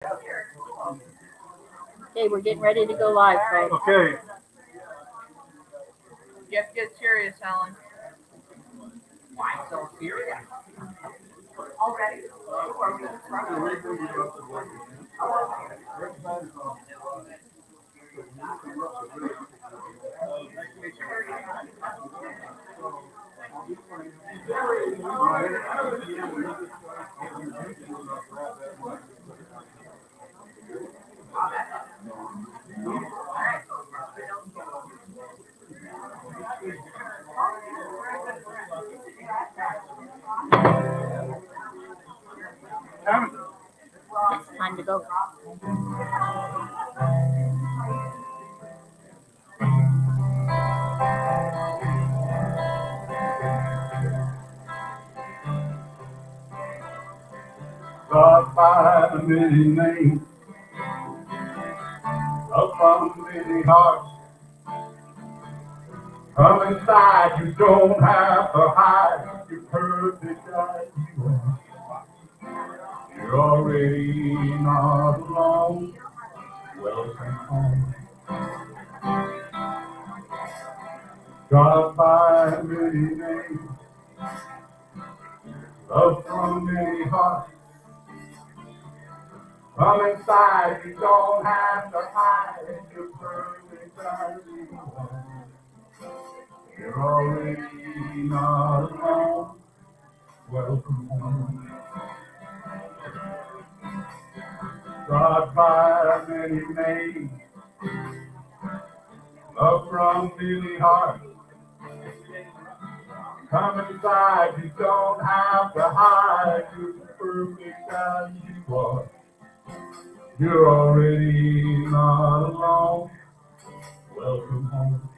Okay, we're getting ready to go live, folks. Okay. You have to get serious, Alan. Why so serious? Already? It's time to go. God by the many names, up from many hearts. Come inside, you don't have to hide. You're perfect as you are. You're already not alone. Welcome home. God by many names, up from many hearts. Come inside, you don't have to hide. You're perfect as you are. You're already not alone. Welcome home. God by many names, love from many hearts. Come inside, you don't have to hide. You're perfect as you are. You're already not alone. Welcome home.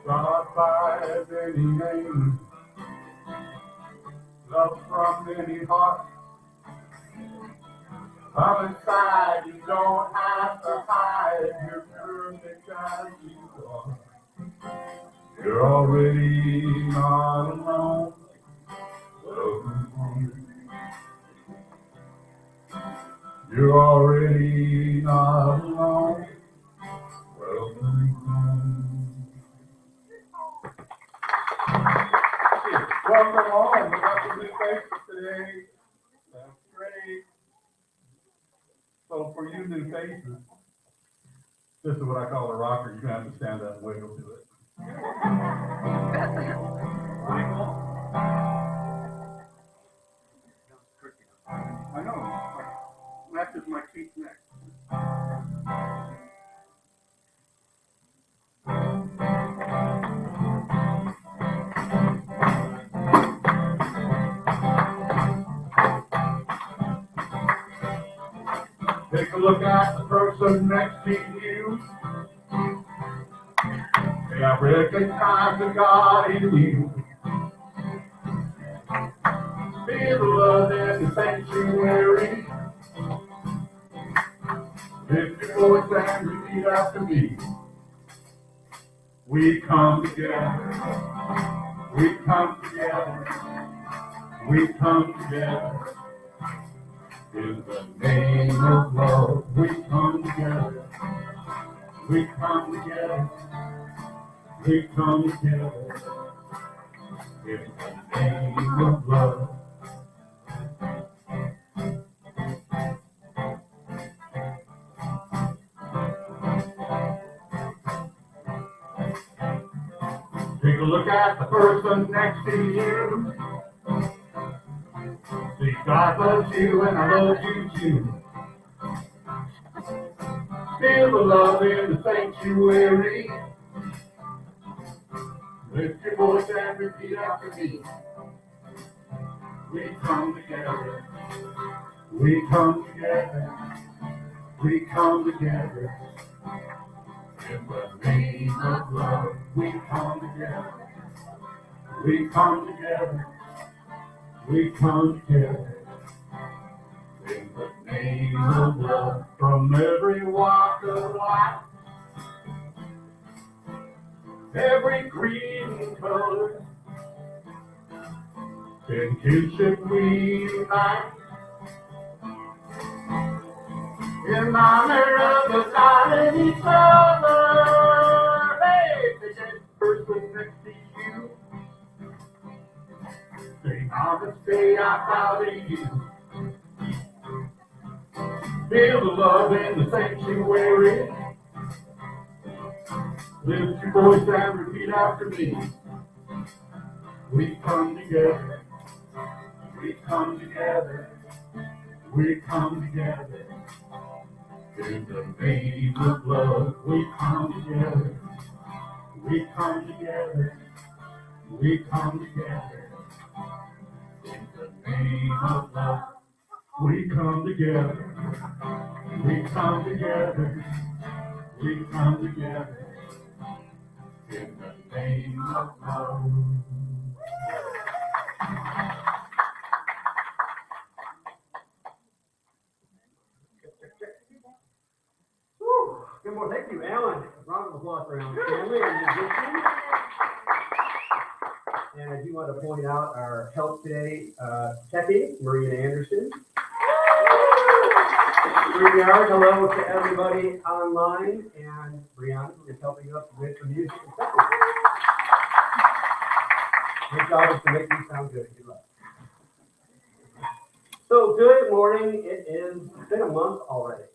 God by many names, love from many hearts. Come inside, you don't have to hide. You're perfect as you are. You're already not alone. Welcome home. You're already not alone. Welcome home. Welcome home. We got some new faces today. That's great. So for you new faces, this is what I call a rocker. You're gonna have to stand up and wiggle to it. Wiggle. I know. Matches my teeth neck. Take a look at the person next to you. May I recognize the God in you. Feel the love in the sanctuary. Lift your voice and repeat after me. We come together. We come together. We come together. In the name of love, we come together. We come together. We come together. In the name of love. Take a look at the person next to you. See, God loves you and I love you too. Feel the love in the sanctuary. Lift your voice and repeat after me. We come together. We come together. We come together. In the name of love, we come together. We come together. We come together. In the name of love, from every walk of life, every green color, In kinship we unite, in honor of the God and each other. Hey, the dead person next to you, sing on this day I bow to you. Feel the love in the sanctuary. Lift your voice and repeat after me. We come together. We come together. We come together. In the name of love, we come together. We come together. We come together. In the name of love, we come together. We come together. We come together. In the name of love. Woo. Good morning. Thank you, Alan. A round of applause for Alan's family and musicians. And I do want to point out our help today, Techie, Maria Anderson. 3 yards, hello to everybody online, and Brianna, who is helping us with the music and stuff. Your job is to make me sound good. Good luck. So, good morning. It's been a month already.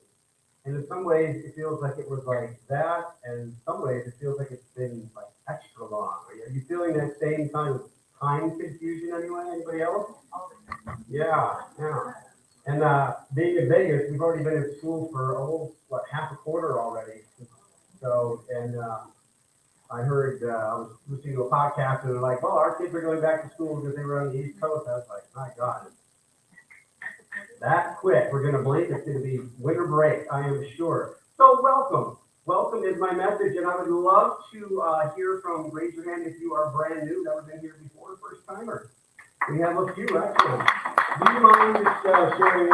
And in some ways, it feels like it was like that, and in some ways, it feels like it's been like extra long. Are you feeling that same kind of time confusion anyway? Anybody else? Yeah. And being in Vegas, we've already been in school for half a quarter already. So, and I heard I was listening to a podcast, and they're like, "Well, our kids are going back to school because they were on the East Coast." I was like, "My God." That quick, we're going to blink. It's going to be winter break, I am sure. So welcome. Welcome is my message, and I would love to hear from, raise your hand if you are brand new, never been here before, first timer. We have a few, excellent. Do you mind just sharing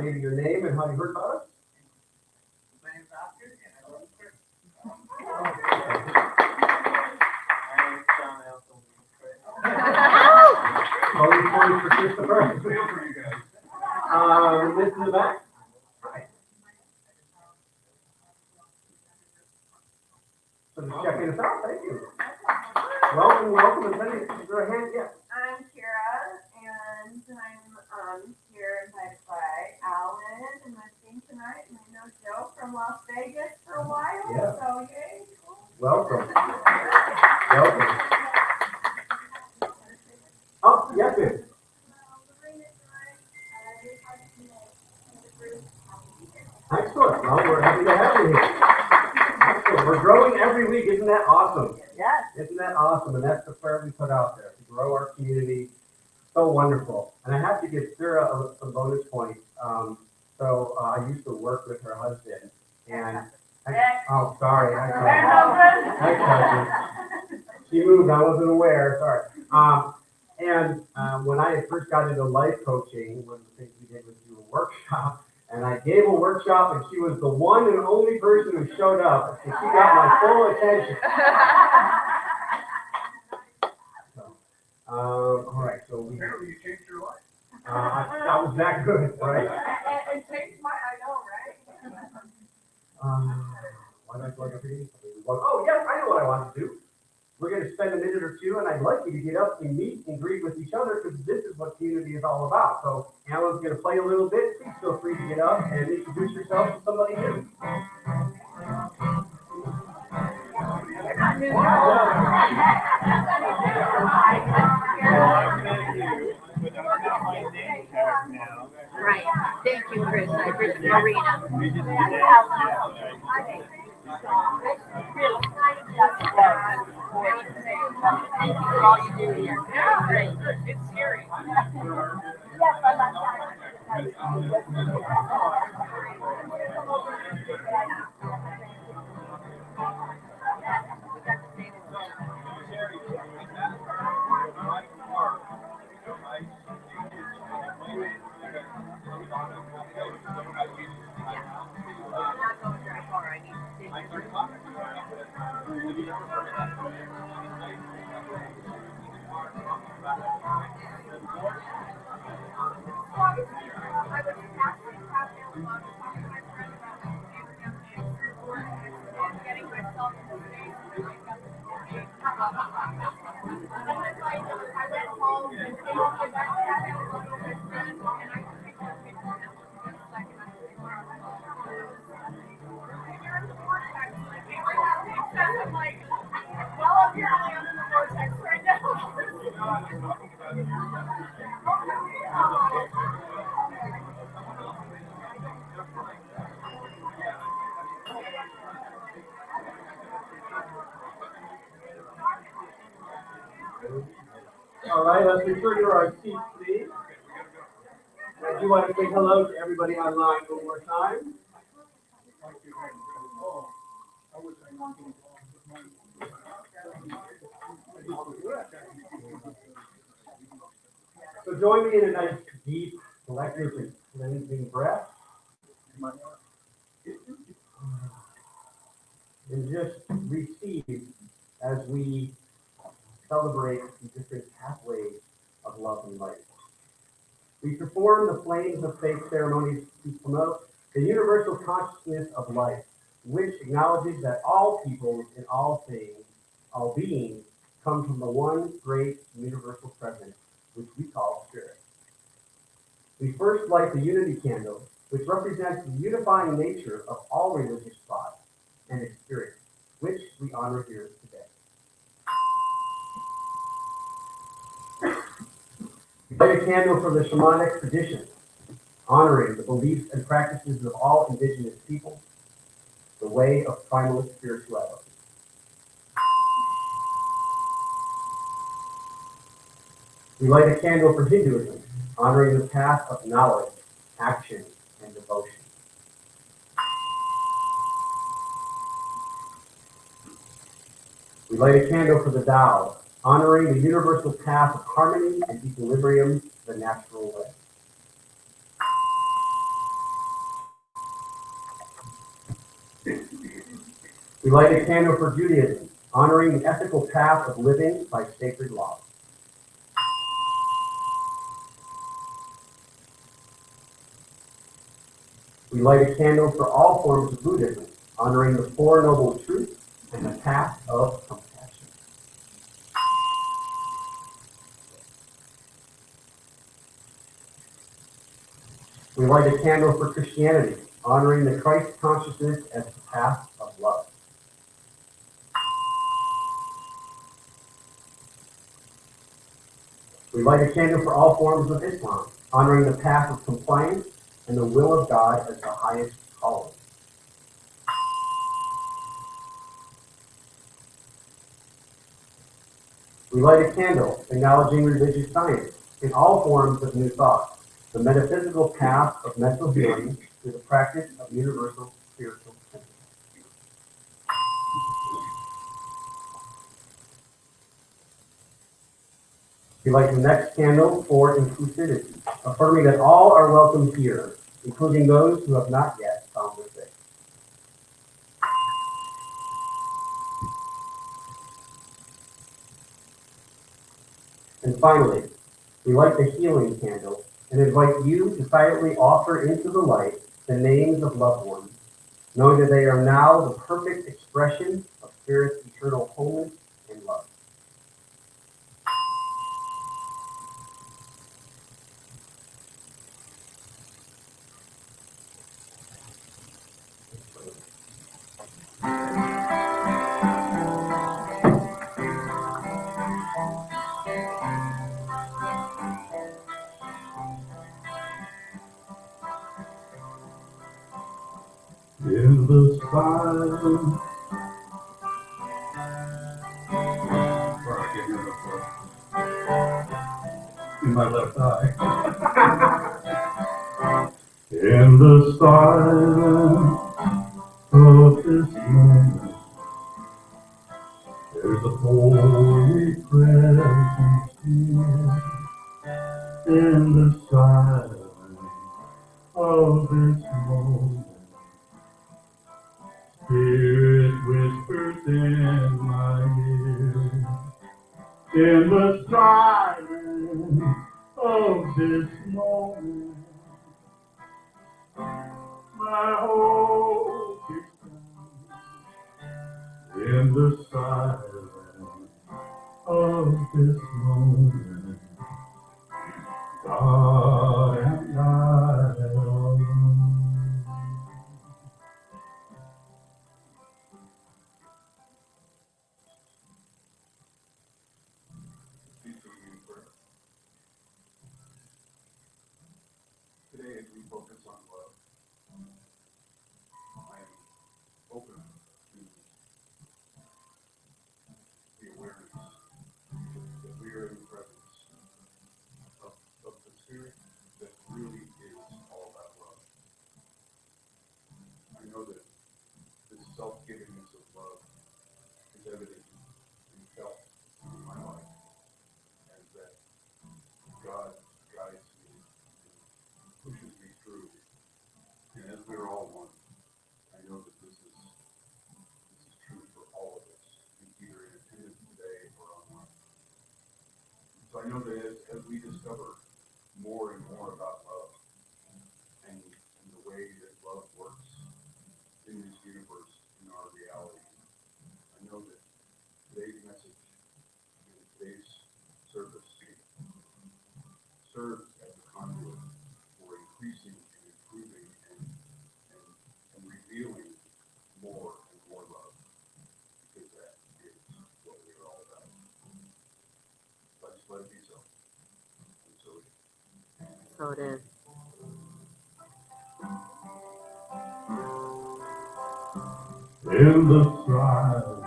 maybe your name and how you heard about us? My name's Oscar, and I love Chris. I'm John Elson. Always pointing for Christopher. Feel for you guys. This in the back. Right. So just checking us out. Thank you. Welcome. Is there a hand? Yeah. I'm Kira, and I'm here invited by Alan and my team tonight. And I know Joe from Las Vegas for a while, Yeah. so yay. Welcome. Oh, yes, ma'am. Excellent. Well, we're happy to have you here. Excellent. We're growing every week. Isn't that awesome? Yes. Isn't that awesome? And that's the prayer we put out there, to grow our community. So wonderful. And I have to give Sarah some bonus points. I used to work with her husband. And oh, sorry. She moved. I wasn't aware. Sorry. When I first got into life coaching, one of the things we did was do a workshop. And I gave a workshop, and she was the one and only person who showed up. And she got my full attention. All right, so we. Apparently you changed your life. That was that good, right? And changed my, I know, right? Why did I plug everything? Oh, yes, I know what I want to do. We're going to spend a minute or two, and I'd like you to get up and meet and greet with each other, because this is what community is all about. So Alan's going to play a little bit. Please feel free to get up and introduce yourself to somebody new. Right. Thank you, Chris. I appreciate Marina. Thank you for all you do here. Great. It's scary. All right, let's return to our seats, please. I do want to say hello to everybody online one more time. So join me in a nice, deep, collective, and cleansing breath. And just receive as we celebrate the different pathways of love and life. We perform the flames of faith ceremonies to promote the universal consciousness of life, which acknowledges that all peoples and all things, all beings, come from the one great universal presence, which we call spirit. We first light the unity candle, which represents the unifying nature of all religious thought and experience, which we honor here today. We light a candle for the shamanic tradition, honoring the beliefs and practices of all indigenous peoples, the way of primal spirituality. We light a candle for Hinduism, honoring the path of knowledge, action, and devotion. We light a candle for the Tao, honoring the universal path of harmony and equilibrium, the natural way. We light a candle for Judaism, honoring the ethical path of living by sacred law. We light a candle for all forms of Buddhism, honoring the Four Noble Truths and the path of compassion. We light a candle for Christianity, honoring the Christ consciousness as the path of love. We light a candle for all forms of Islam, honoring the path of compliance and the will of God as the highest calling. We light a candle acknowledging religious science in all forms of new thought, the metaphysical path of mental healing through the practice of universal spiritual principles. We light the next candle for inclusivity, affirming that all are welcome here, including those who have not yet found their faith. And finally, we light the healing candle and invite you to silently offer into the light the names of loved ones, knowing that they are now the perfect expression of Spirit's eternal wholeness and love. In the silence. In my left eye. In the silence of this moment, there's a holy presence here. In the silence of this moment, Spirit whispers in my ear. In the silence of this moment, my hope is found. In the silence of this moment, God and I alone. Today, as we focus on love, I'm open to the awareness that we are in the presence it is. In the silence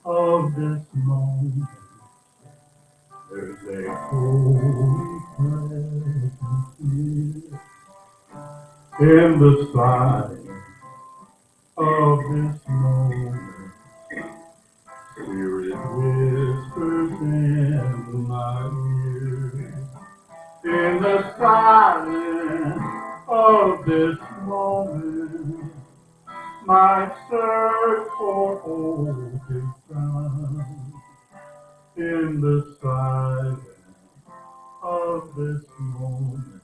of this moment, there's a holy presence here. In the silence of this moment, Spirit whispers in my ear. In the silence of this moment, my search for hope is found. In the silence of this moment,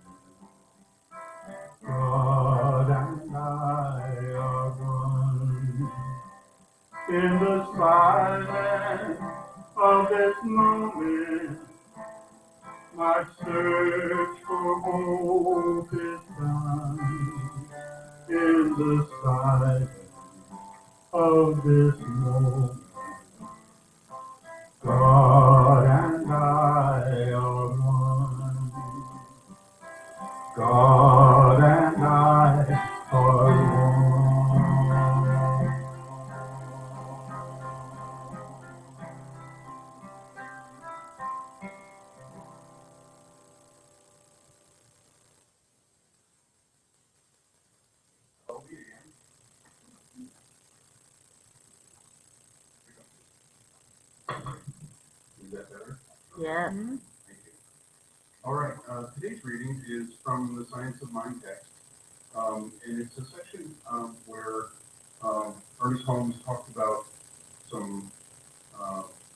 God and I are one. In the silence of this moment, my search for hope is found. In the silence of this moment, God and I are one. God and I are one. Is that better? Yes. Thank you. All right, today's reading is from the Science of Mind text. And it's a section where Ernest Holmes talked about some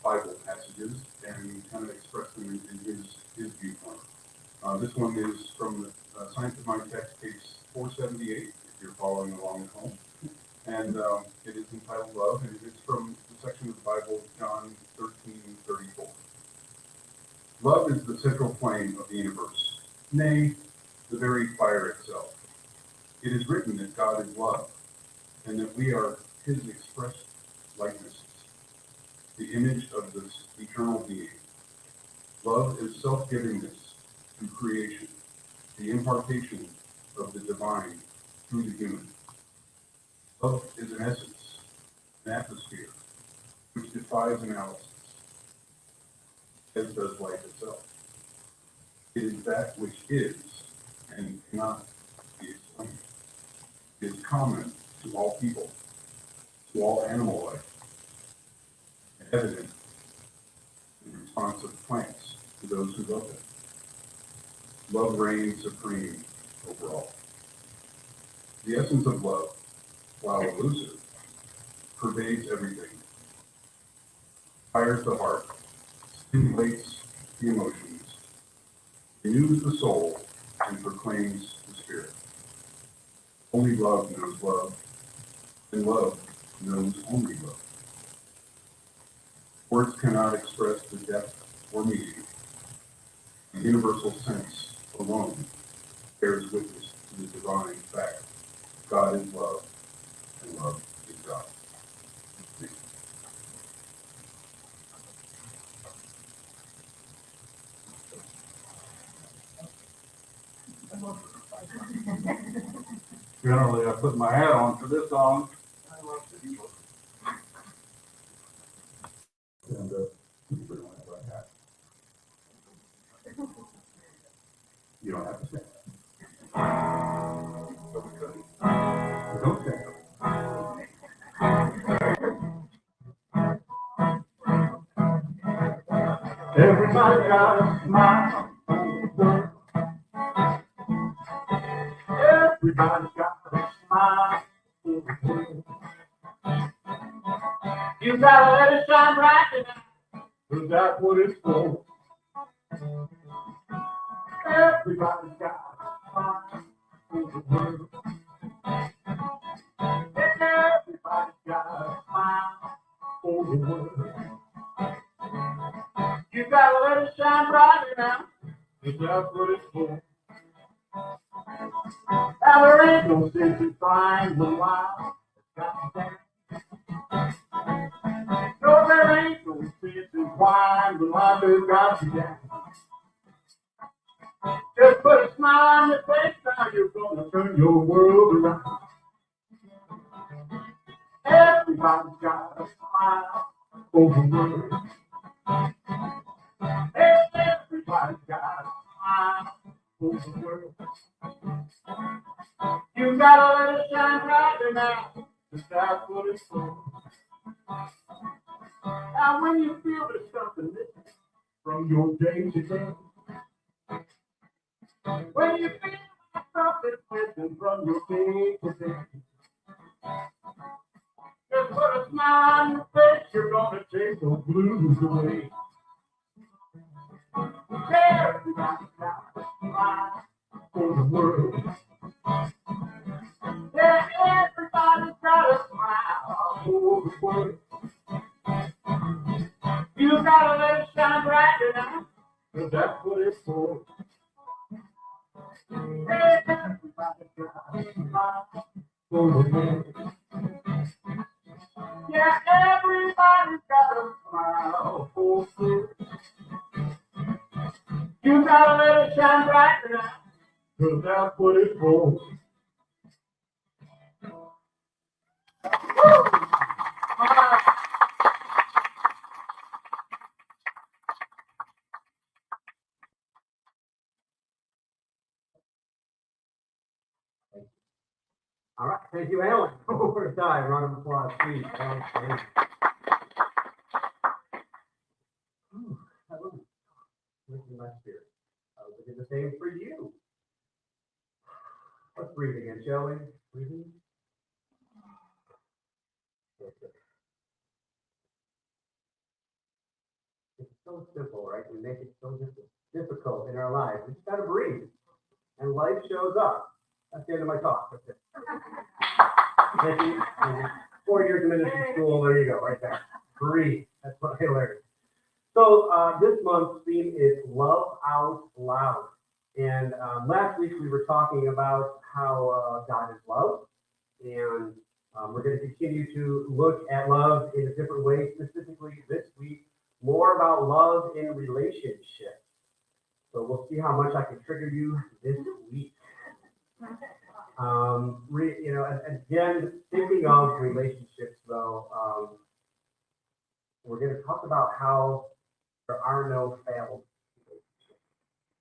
Bible passages and kind of expressed them in his viewpoint. This one is from the Science of Mind text, page 478, if you're following along at home. And it is entitled Love, and it's from the section of the Bible, John 13:34. Love is the central flame of the universe, nay, the very fire itself. It is written that God is love, and that we are his expressed likenesses, the image of this eternal being. Love is self-givingness through creation, the impartation of the divine through the human. Love is an essence, an atmosphere, which defies analysis, as does life itself. It is that which is and cannot be explained. It is common to all people, to all animal life, and evident in the response of plants to those who love them. Love reigns supreme over all. The essence of love, while elusive, pervades everything, fires the heart, stimulates the emotions, renews the soul, and proclaims the spirit. Only love knows love, and love knows only love. Words cannot express the depth or meaning. The universal sense alone bears witness to the divine fact. God is love, and love is God. Thank you. Generally, I put my hat on for this song. And we don't have a hat. You don't have to say it. Don't say it. Everybody got a smile. Everybody's got a smile. You gotta let it shine bright tonight, 'cause that's what it's for. Everybody's got a smile. Everybody's got a smile for the world. You gotta let it shine bright now, 'cause that's what it's for. Now there ain't no sense in trying to lie. No, there ain't no sense in trying to lie. There's got to be. Just Just put a smile on your face, now you're gonna turn your world around. Everybody's got a smile over the world. Everybody's got a smile over the world. You gotta let it shine brighter now, 'cause that's what it's for. Now when you feel there's something missing from your day to day, when you feel there's something missing from your day to day, just put a smile on your face, you're gonna take those blues away. Everybody's got a smile for the world. Yeah, everybody's got a smile for the world. You gotta let it shine brighter now, 'cause that's what it's for. Everybody's got a smile for the world. Yeah, everybody's got a smile for the world. You gotta let it shine brighter now, 'cause that's what it's for. All right, thank you, Alan. For a time, round of applause, please. Alan, thank you. I love it. Listen to my spirit. I was looking the same for you. Let's breathe again, shall we? Breathing. It's so simple, right? We make it so difficult in our lives. We just gotta breathe, and life shows up. That's the end of my talk. That's it. Thank you. Thank you. 4 years of ministry school. There you go, right there. Breathe. That's what I learned. So this month's theme is Love Out Loud. And last week we were talking about how God is love. And we're going to continue to look at love in a different way, specifically this week, more about love in relationships. So we'll see how much I can trigger you this week. Again, thinking of relationships though, we're going to talk about how there are no failed relationships.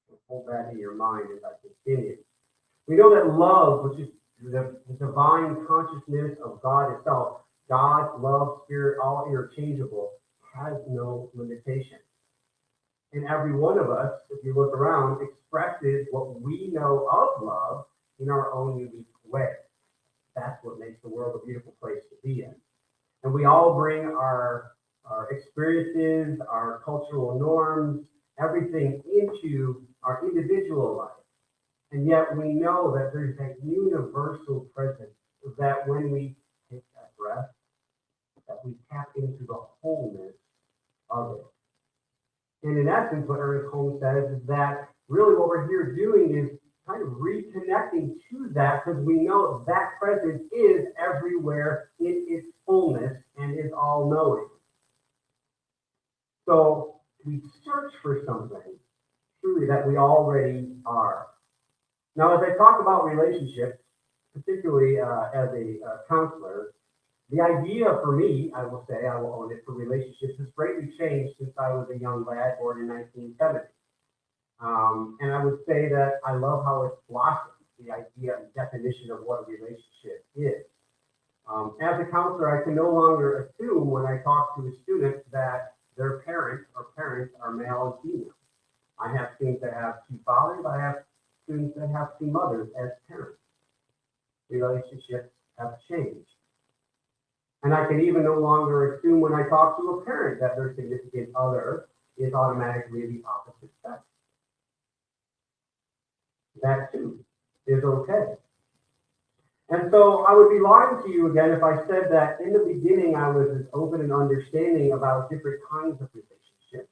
So hold that in your mind as I continue. We know that love, which is the divine consciousness of God itself, God, love, spirit, all interchangeable, has no limitation. And every one of us, if you look around, expresses what we know of love in our own unique way. That's what makes the world a beautiful place to be in. And we all bring our experiences, our cultural norms, everything into our individual life. And yet we know that there's that universal presence that when we take that breath, that we tap into the wholeness of it. And in essence, what Ernest Holmes says is that really what we're here doing is kind of reconnecting to that, because we know that presence is everywhere in its fullness and is all-knowing. So we search for something truly that we already are. Now, as I talk about relationships, particularly as a counselor, the idea for me, I will say, I will own it, for relationships has greatly changed since I was a young lad born in 1970. And I would say that I love how it's blossomed, the idea and definition of what a relationship is. As a counselor, I can no longer assume when I talk to a student that their parents are male and female. I have students that have two fathers, I have students that have two mothers as parents. Relationships have changed. And I can even no longer assume when I talk to a parent that their significant other is automatically the opposite sex. That too is okay. And so I would be lying to you again if I said that in the beginning I was as open and understanding about different kinds of relationships.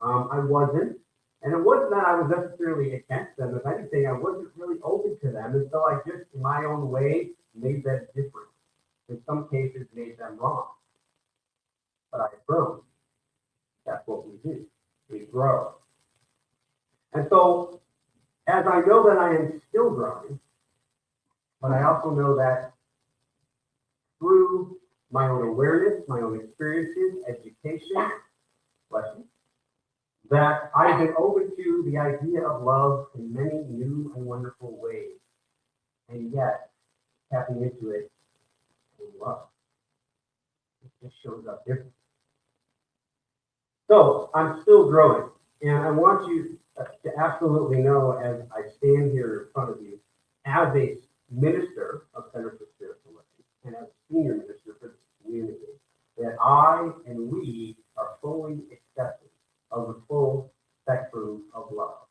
I wasn't. And it wasn't that I was necessarily against them. If anything, I wasn't really open to them. And so I just, in my own way, made them different. In some cases, made them wrong. But I've grown. That's what we do. We grow. And so, As I know that I am still growing, but I also know that through my own awareness, my own experiences, education, lessons, that I've been open to the idea of love in many new and wonderful ways. And yet, tapping into it in love, it just shows up different. So, I'm still growing. And I want you to absolutely know, as I stand here in front of you, as a minister of Center for Spiritual Living and as a senior minister for this community, that I and we are fully accepting of the full spectrum of love.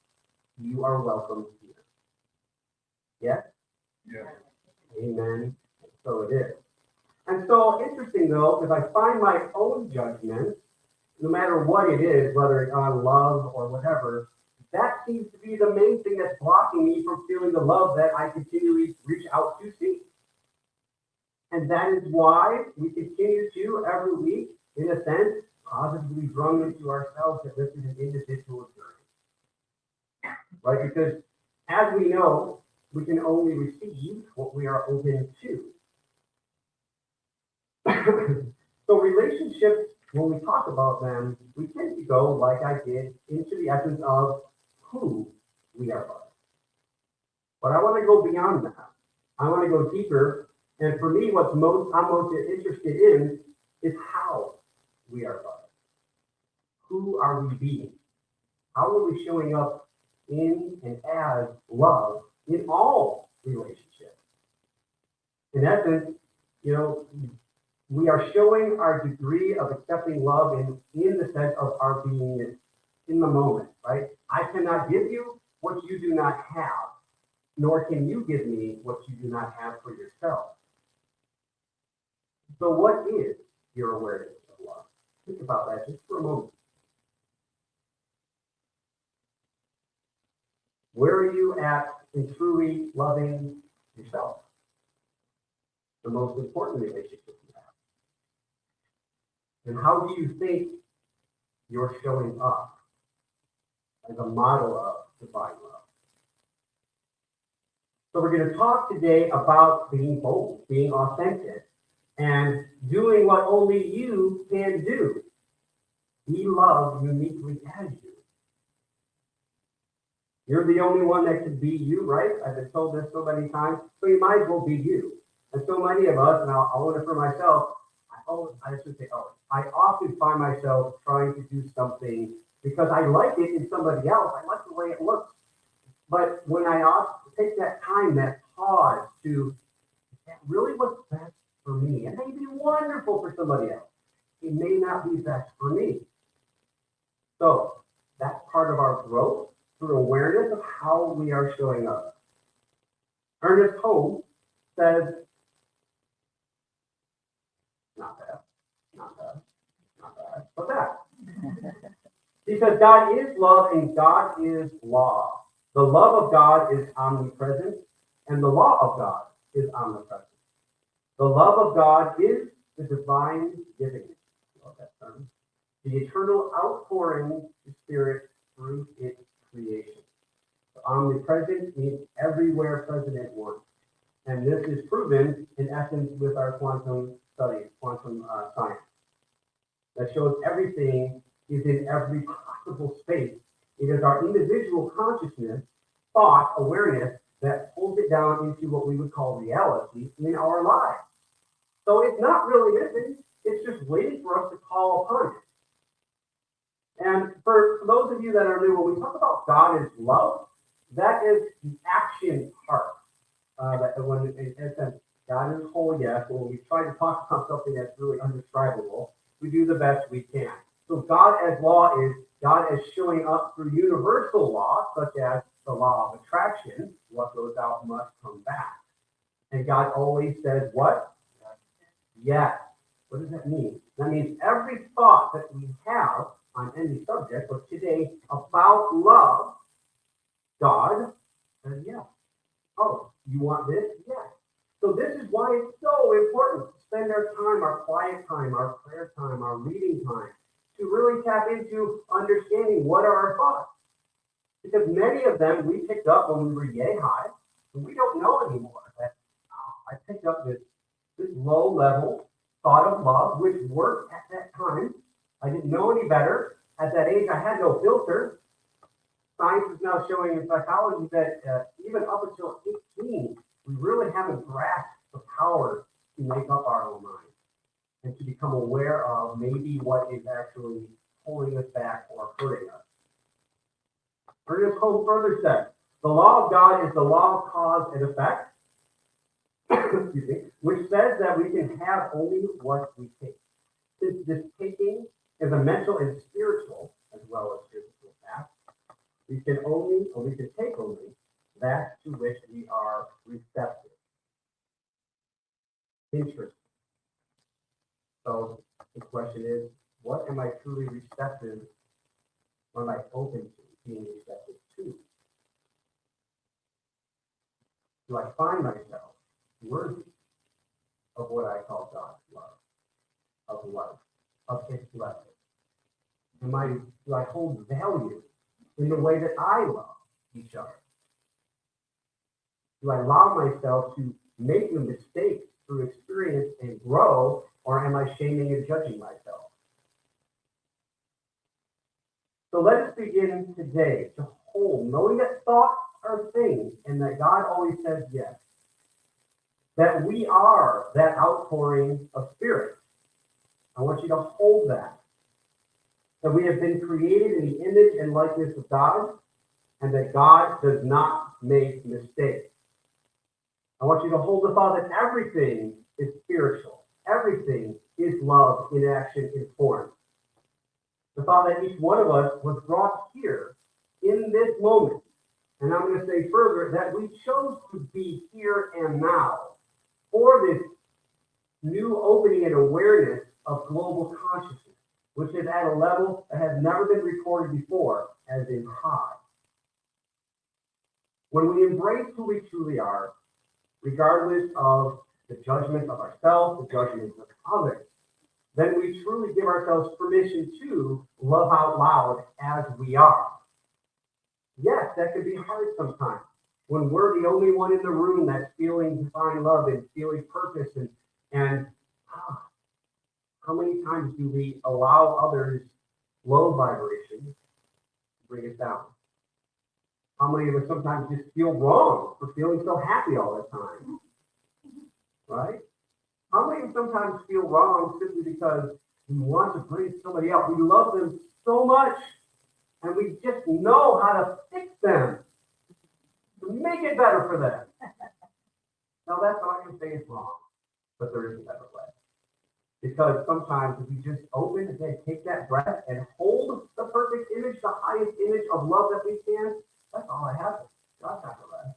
You are welcome here. Yes? Yeah. Amen. So it is. And so interesting though, because I find my own judgments, no matter what it is, whether it's on love or whatever, that seems to be the main thing that's blocking me from feeling the love that I continually reach out to seek. And that is why we continue to, every week, in a sense, positively drum into ourselves that this is an individual journey. Right? Because as we know, we can only receive what we are open to. So relationships, when we talk about them, we tend to go, like I did, into the essence of who we are loved. But I want to go beyond that. I want to go deeper. And for me, I'm most interested in is how we are loved. Who are we being? How are we showing up in and as love in all relationships? In essence, we are showing our degree of accepting love in the sense of our being in the moment, right? I cannot give you what you do not have, nor can you give me what you do not have for yourself. So what is your awareness of love? Think about that just for a moment. Where are you at in truly loving yourself? The most important relationship you have. And how do you think you're showing up as a model of divine love? So we're going to talk today about being bold, being authentic, and doing what only you can do. Be loved uniquely as you. You're the only one that can be you, right? I've been told this so many times. So you might as well be you. And so many of us, and I'll own it for myself, I often find myself trying to do something because I like it in somebody else. I like the way it looks. But when I take that time, that pause to, is that really what's best for me? It may be wonderful for somebody else. It may not be best for me. So that's part of our growth through awareness of how we are showing up. Ernest Holmes says, not bad, but that. He says, God is love and God is law. The love of God is omnipresent and the law of God is omnipresent. The love of God is the divine giving. I love that term. The eternal outpouring of the Spirit through its creation. So omnipresent means everywhere present at once. And this is proven in essence with our quantum studies, quantum science. That shows everything is in every possible space. It is our individual consciousness, thought, awareness that pulls it down into what we would call reality in our lives. So it's not really missing. It's just waiting for us to call upon it. And for those of you that are new, when we talk about God is love, that is the action part. That when in essence, God is whole, yes. When we try to talk about something that's really undescribable, we do the best we can. So God as law is God as showing up through universal law, such as the law of attraction. What goes out must come back. And God always says what? Yes. What does that mean? That means every thought that we have on any subject, but today about love, God says yes. Oh, you want this? Yes. So this is why it's so important to spend our time, our quiet time, our prayer time, our reading time, to really tap into understanding what are our thoughts. Because many of them we picked up when we were yay high, and we don't know anymore. That I picked up this low level thought of love, which worked at that time. I didn't know any better. At that age, I had no filter. Science is now showing in psychology that even up until 18, we really haven't grasped the power to make up our own mind and to become aware of maybe what is actually holding us back or hurting us. Ernest Holmes further said, the law of God is the law of cause and effect, excuse me, which says that we can have only what we take. Since this taking is a mental and spiritual as well as physical fact, we can take only that to which we are receptive. Interesting. So the question is, what am I truly receptive? What am I open to being receptive to? Do I find myself worthy of what I call God's love, of love, of His blessing? Do I hold value in the way that I love each other? Do I allow myself to make the mistakes through experience and grow, or am I shaming and judging myself? So let us begin today to hold, knowing that thoughts are things and that God always says yes, that we are that outpouring of spirit. I want you to hold that we have been created in the image and likeness of God, and that God does not make mistakes. I want you to hold the thought that everything is spiritual. Everything is love in action, in form. The thought that each one of us was brought here in this moment. And I'm going to say further that we chose to be here and now for this new opening and awareness of global consciousness, which is at a level that has never been recorded before, as in high. When we embrace who we truly are, regardless of the judgment of ourselves, the judgment of others, then we truly give ourselves permission to love out loud as we are. Yes, that can be hard sometimes when we're the only one in the room that's feeling divine love and feeling purpose and how many times do we allow others' low vibrations to bring us down? How many of us sometimes just feel wrong for feeling so happy all the time? Right? How many of us sometimes feel wrong simply because we want to bring somebody up? We love them so much, and we just know how to fix them, to make it better for them. Now, that's not going to say it's wrong, but there is a better way. Because sometimes if we just open and take that breath and hold the perfect image, the highest image of love that we can, that's all I have. God's not the rest.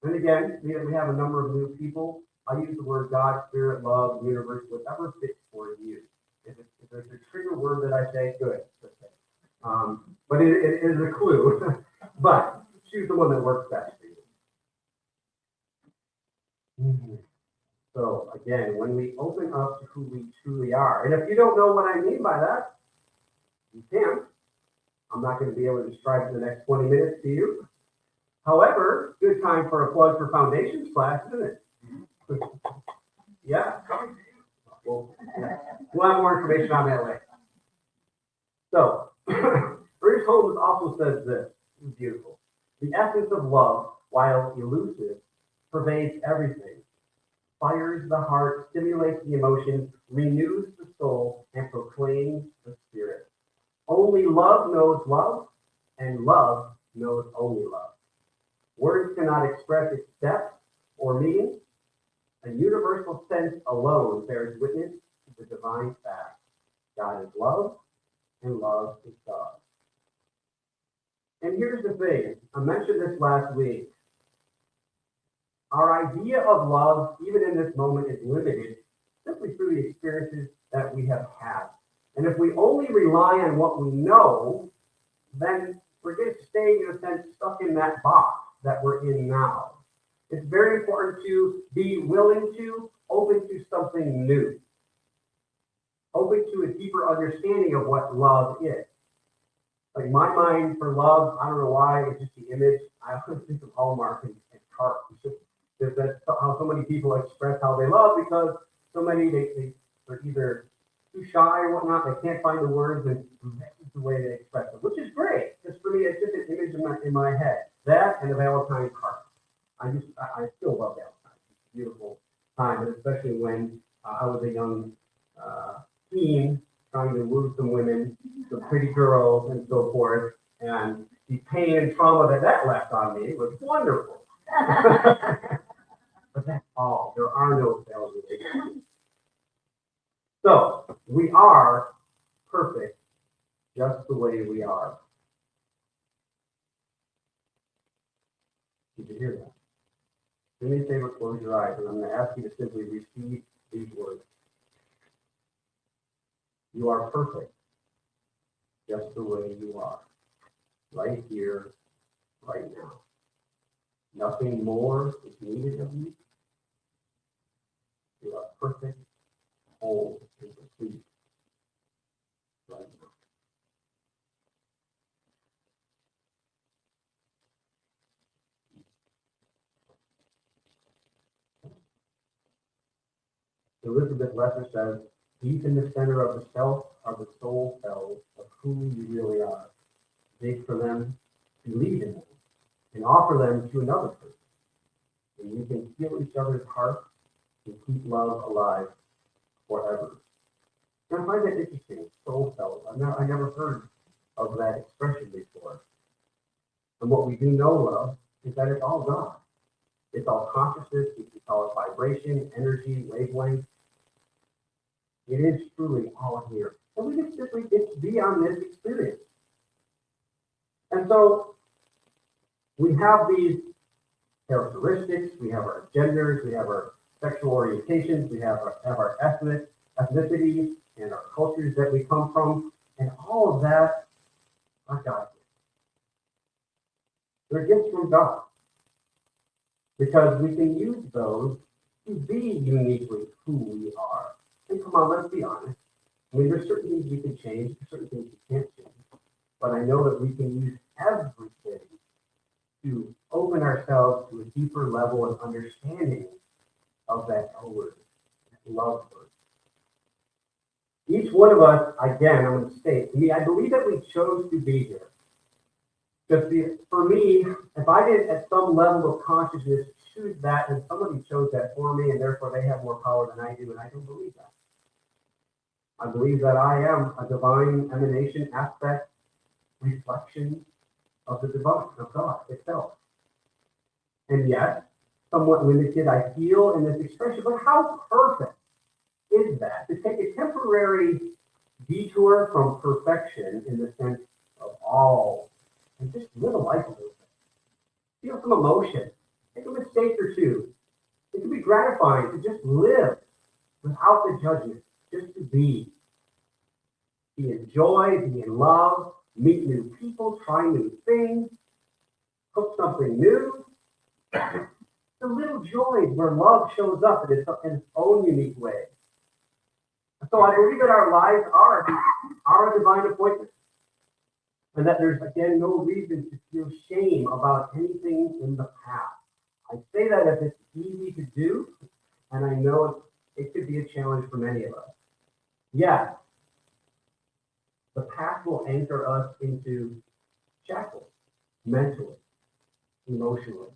And again, we have a number of new people. I use the word God, Spirit, Love, Universe, whatever fits for you. If there's a trigger word that I say, good. But it is a clue. But choose the one that works best for you. Mm-hmm. So again, when we open up to who we truly are, and if you don't know what I mean by that, you can. I'm not going to be able to describe it in the next 20 minutes to you. However, good time for a plug for Foundations class, isn't it? Yeah. We'll have more information on that later. So, Ernest Holmes also says this. This is beautiful. The essence of love, while elusive, pervades everything. Fires the heart, stimulates the emotions, renews the soul, and proclaims the spirit. Only love knows love, and love knows only love. Words cannot express its depth or meaning. A universal sense alone bears witness to the divine fact. God is love, and love is God. And here's the thing. I mentioned this last week. Our idea of love, even in this moment, is limited simply through the experiences that we have had. And if we only rely on what we know, then we're going to stay, in a sense, stuck in that box that we're in now. It's very important to be willing to, open to something new, open to a deeper understanding of what love is. Like my mind for love, I don't know why, it's just the image. I always think of Hallmark and Carp. That's how so many people express how they love because so many they're either too shy or whatnot. They can't find the words, and that's just the way they express it, which is great. Because for me, it's just an image in my head. That and the Valentine card. I still love Valentine. It's a beautiful time, and especially when I was a young teen trying to woo some women, some pretty girls, and so forth. And the pain and trauma that left on me was wonderful. But that's all. There are no failures. So we are perfect just the way we are. Did you hear that? Do me a favor, close your eyes, and I'm going to ask you to simply repeat these words. You are perfect just the way you are, right here, right now. Nothing more is needed of you. You are perfect, whole, and complete right now. Elizabeth Lesser says, deep in the center of the self are the soul cells of who you really are. Dig for them, believe in them, and offer them to another person. And you can feel each other's hearts and keep love alive forever. And I find that interesting, soul cells. I never heard of that expression before. And what we do know of is that it's all God. It's all consciousness, we can call it vibration, energy, wavelength. It is truly all here. And we just simply get to be on this experience. And so we have these characteristics, we have our genders, we have our sexual orientations, we have our ethnicities and our cultures that we come from, and all of that are God. They're gifts from God. Because we can use those to be uniquely who we are. And come on, let's be honest. I mean, there's certain things we can change, there's certain things we can't change. But I know that we can use everything to open ourselves to a deeper level of understanding of that word, that love word. Each one of us, again, I'm going to state, to me, I believe that we chose to be here. Because for me, if I didn't at some level of consciousness choose that, then somebody chose that for me, and therefore they have more power than I do, and I don't believe that. I believe that I am a divine emanation, aspect, reflection of the divine, of God itself. And yet, somewhat limited, I feel in this expression, but how perfect is that? To take a temporary detour from perfection in the sense of all, and just live a life a little bit. Feel some emotion. Take a mistake or two. It can be gratifying to just live without the judgment, just to be. Be in joy, be in love, meet new people, try new things, cook something new. The little joys where love shows up in its own unique way. So I believe that our lives are a divine appointment. And that there's, again, no reason to feel shame about anything in the past. I say that if it's easy to do, and I know it could be a challenge for many of us. Yes, the past will anchor us into shackles, mentally, emotionally,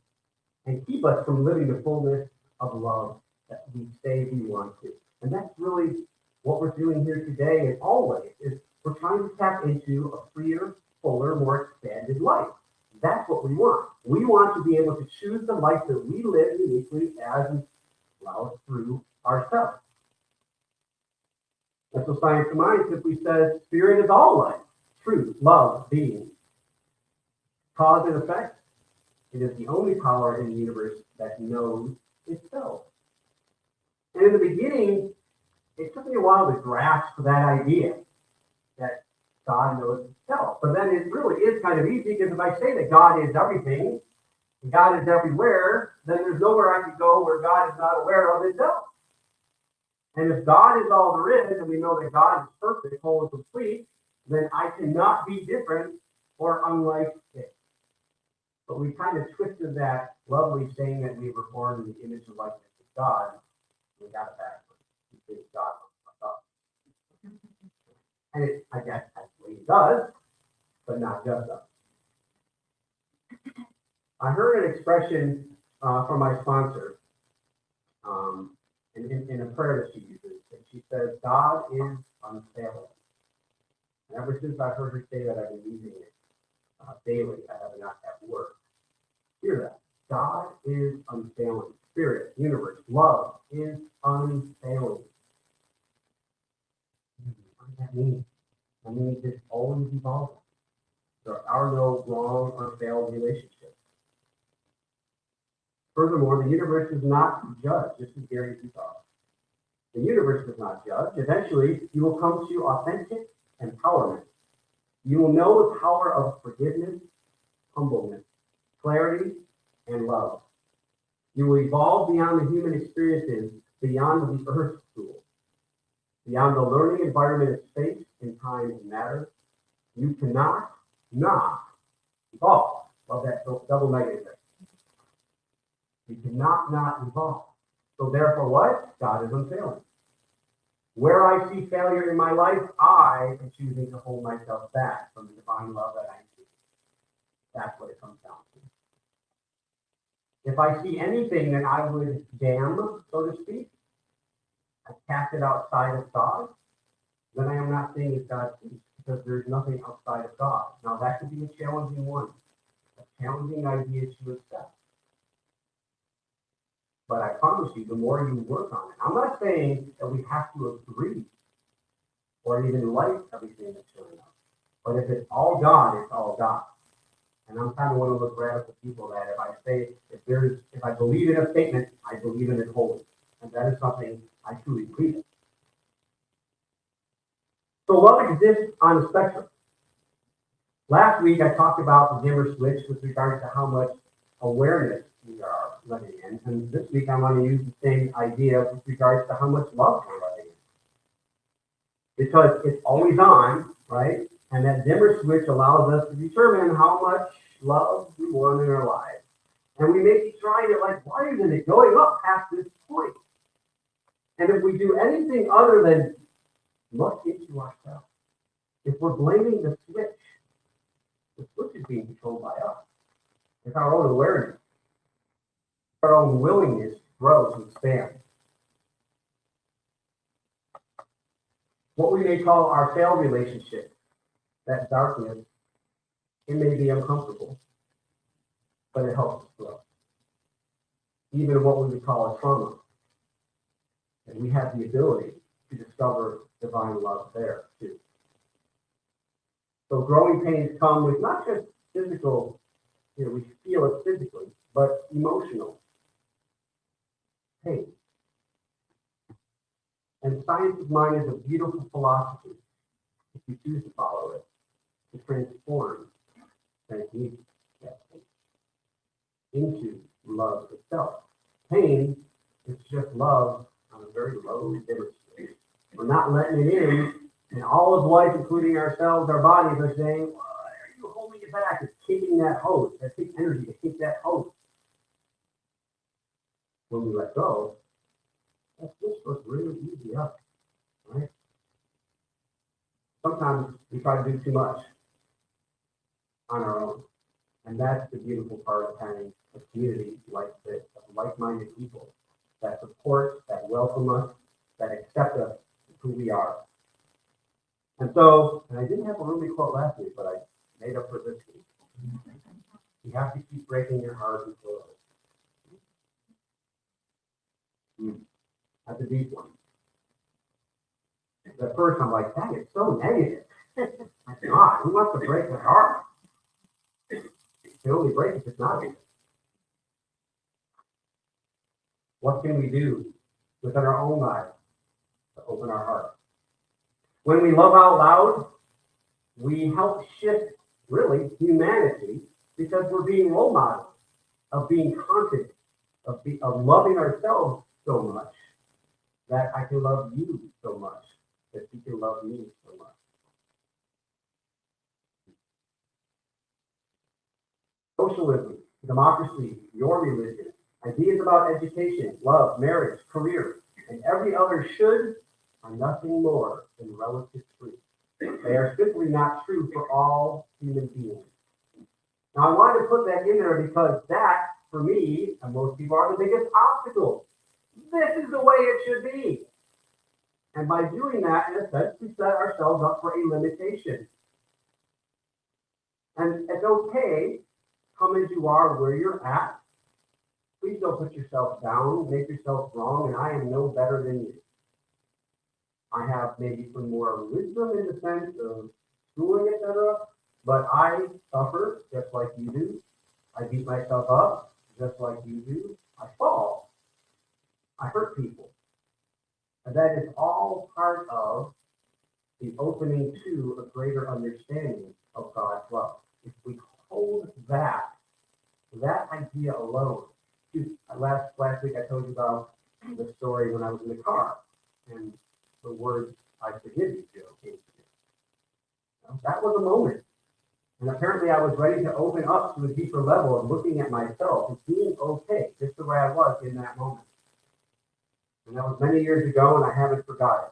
and keep us from living the fullness of love that we say we want to. And that's really what we're doing here today and always, is we're trying to tap into a freer, fuller, more expanded life. That's what we want. We want to be able to choose the life that we live uniquely as well through ourselves. And so Science of Mind simply says spirit is all life, truth, love, being. Cause and effect. It is the only power in the universe that knows itself. And in the beginning, it took me a while to grasp that idea that God knows itself. But then it really is kind of easy, because if I say that God is everything, and God is everywhere, then there's nowhere I could go where God is not aware of himself. And if God is all there is, and we know that God is perfect, whole, and complete, then I cannot be different or unlike it. But we kind of twisted that lovely saying that we were born in the image and likeness of God. We got it backwards. We think God was us. And it, I guess, actually does, but not just us. I heard an expression from my sponsor in a prayer that she uses. And she says, God is unfailing. And ever since I heard her say that, I've been using it daily. I have not at work. Hear that. God is unfailing. Spirit, universe, love is unfailing. What does that mean? I mean, it's always evolving. There are no wrong or failed relationships. Furthermore, the universe does not judge. This is Gary's thought. The universe does not judge. Eventually, you will come to authentic empowerment. You will know the power of forgiveness, humbleness, clarity, and love. You will evolve beyond the human experiences, beyond the earth school, beyond the learning environment of space and time and matter. You cannot not evolve. Love that double negative. You cannot not evolve. So therefore what? God is unfailing. Where I see failure in my life, I am choosing to hold myself back from the divine love that I see. That's what it comes down to. If I see anything that I would damn, so to speak, I cast it outside of God, then I am not seeing it God's peace, because there's nothing outside of God. Now that could be a challenging one, a challenging idea to accept. But I promise you, the more you work on it, I'm not saying that we have to agree or even like everything that's showing up. But if it's all God, it's all God. And I'm kind of one of those radical people that if I say, if I believe in a statement, I believe in it wholly. And that is something I truly believe in. So love exists on a spectrum. Last week, I talked about the dimmer switch with regard to how much awareness we are living in. And this week, I want to use the same idea with regards to how much love we're living in. Because it's always on, right? And that dimmer switch allows us to determine how much love we want in our lives. And we may be trying it like, why isn't it going up past this point? And if we do anything other than look into ourselves, if we're blaming the switch is being controlled by us. It's our own awareness, our own willingness to grow, to expand. What we may call our failed relationship, that darkness, it may be uncomfortable, but it helps us grow. Even what we would call a trauma. And we have the ability to discover divine love there too. So growing pains come with not just physical, we feel it physically, but emotional pain. And science of mind is a beautiful philosophy, if you choose to follow it, to transform transmute that pain into love itself. Pain is just love on a very low demonstration. We're not letting it in, and all of life, including ourselves, our bodies, are saying, why are you holding it back? It's kicking that hose. That takes energy to kick that hose. When we let go, that's just what's really easy up, right? Sometimes we try to do too much on our own. And that's the beautiful part of having a community like this, of like-minded people that support, that welcome us, that accept us for who we are. And so, and I didn't have a Ruby quote last week, but I made up for this week. You have to keep breaking your heart and soul. That's a deep one. At first, I'm like, that is so negative. I said, God, who wants to break their heart? You can only break it if it's not good. What can we do within our own lives to open our heart? When we love out loud, we help shift, really, humanity, because we're being role models of being confident, of loving ourselves so much that I can love you so much, that you can love me so much. socialism, democracy, your religion, ideas about education, love, marriage, career, and every other should are nothing more than relative truth. They are simply not true for all human beings. Now, I wanted to put that in there because that, for me, and most people, are the biggest obstacle. This is the way it should be. And by doing that, in a sense, we set ourselves up for a limitation. And it's okay, come as you are, where you're at. Please don't put yourself down, make yourself wrong, and I am no better than you. I have maybe some more wisdom in the sense of schooling, etc., but I suffer just like you do. I beat myself up just like you do. I fall. I hurt people. And that is all part of the opening to a greater understanding of God's love. If we hold that idea alone. Last week I told you about the story when I was in the car and the words, "I forgive you," Joe, came to me. That was a moment. And apparently I was ready to open up to a deeper level of looking at myself and being okay, just the way I was in that moment. And that was many years ago, and I haven't forgotten.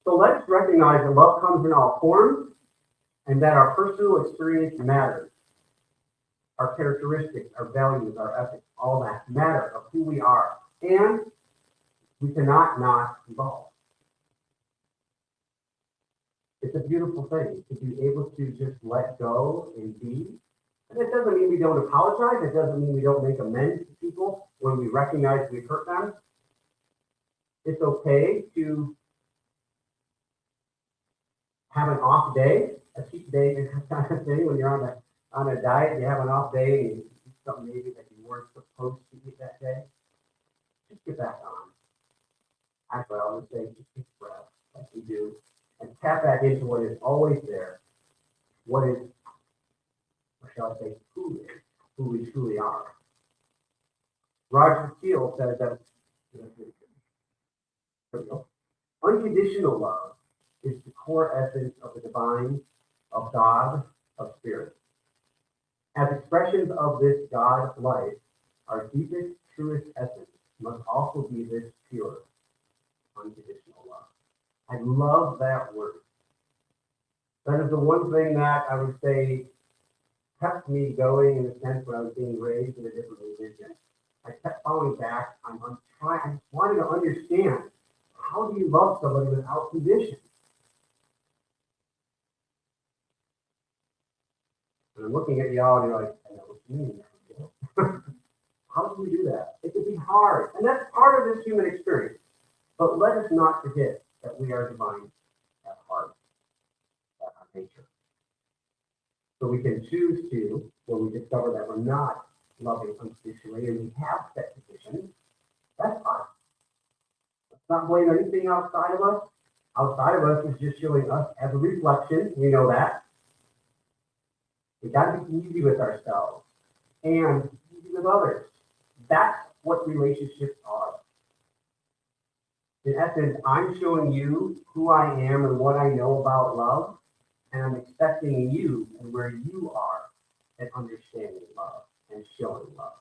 So let's recognize that love comes in all forms and that our personal experience matters. Our characteristics, our values, our ethics, all that matter of who we are. And we cannot not evolve. It's a beautiful thing to be able to just let go and be. And it doesn't mean we don't apologize. It doesn't mean we don't make amends to people when we recognize we've hurt them. It's okay to have an off day, a cheat day kind of thing. When you're on a diet, you have an off day and you eat something maybe that you weren't supposed to eat that day. Just get back on. Actually, I would say just take a breath like we do and tap back into what is always there. What is, or shall I say, who we truly are. Roger Steele says that unconditional love is the core essence of the divine, of God, of spirit. As expressions of this God life, our deepest, truest essence must also be this pure, unconditional love. I love that word. That is the one thing that I would say kept me going in the sense when I was being raised in a different religion. I kept falling back. I wanted to understand, how do you love somebody without conditions? And I'm looking at y'all and you're like, I know what you mean. How do we do that? It can be hard. And that's part of this human experience. But let us not forget that we are divine at heart, at our nature. So we can choose to, when we discover that we're not loving unconditionally and we have set conditions, that's fine. Let's not blame anything outside of us. Outside of us is just showing us as a reflection. We know that. We got to be easy with ourselves and easy with others. That's what relationships are. In essence, I'm showing you who I am and what I know about love, and I'm expecting you and where you are at understanding love and showing love.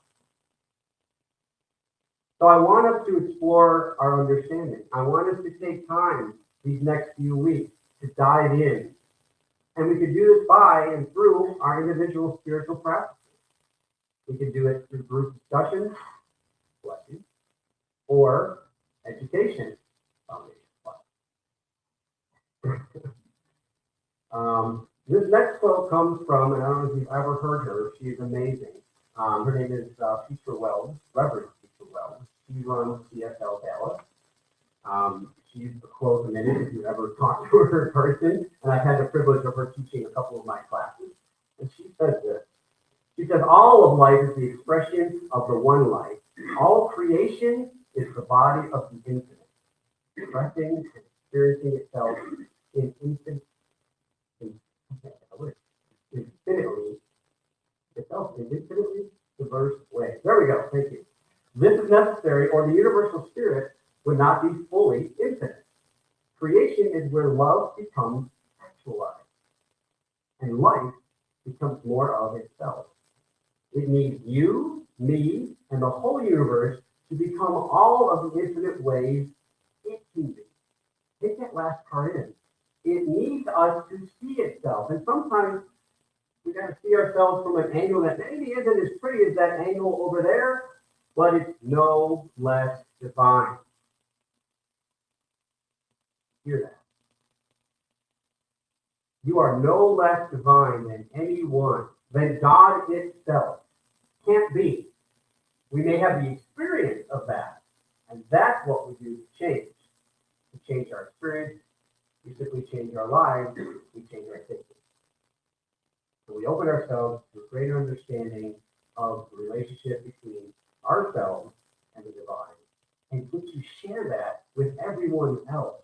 So I want us to explore our understanding. I want us to take time these next few weeks to dive in. And we could do this by and through our individual spiritual practices. We could do it through group discussions, or education. This next quote comes from, and I don't know if you've ever heard her, she's amazing. Her name is Peter Wells, Reverend Peter Wells. She runs CSL Dallas. She's a quote a minute if you ever talked to her in person, and I've had the privilege of her teaching a couple of my classes. And she says this. She says, all of life is the expression of the one life. All creation is the body of the infinite, expressing and experiencing itself in infinitely diverse ways. There we go. Thank you. This is necessary, or the universal spirit would not be fully infinite. Creation is where love becomes actualized, and life becomes becomes more of itself. It needs you, me, and the whole universe to become all of the infinite ways it can be. Take that last part in. It needs us to see itself. And sometimes we got to see ourselves from an angle that maybe isn't as pretty as that angle over there, but it's no less divine. Hear that. You are no less divine than anyone, than God itself. Can't be. We may have the experience of that, and that's what we do to change. To change our experience, we simply change our lives, we change our thinking. So we open ourselves to a greater understanding of the relationship between ourselves and the divine, and get to share that with everyone else,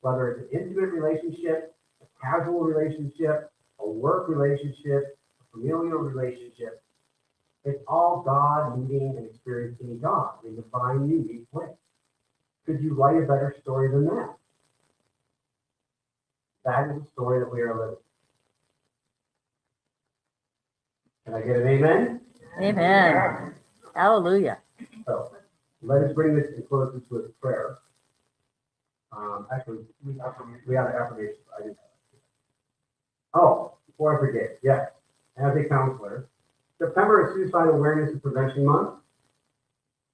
whether it's an intimate relationship, a casual relationship, a work relationship, a familial relationship. It's all God meeting and experiencing God in a divine, unique way. Could you write a better story than that? That is the story that we are living. Can I get an amen? Amen. Hallelujah. So let us bring this and close this with prayer. Actually, we have an affirmation. I didn't. Oh, before I forget, yes, as a counselor, September is Suicide Awareness and Prevention Month.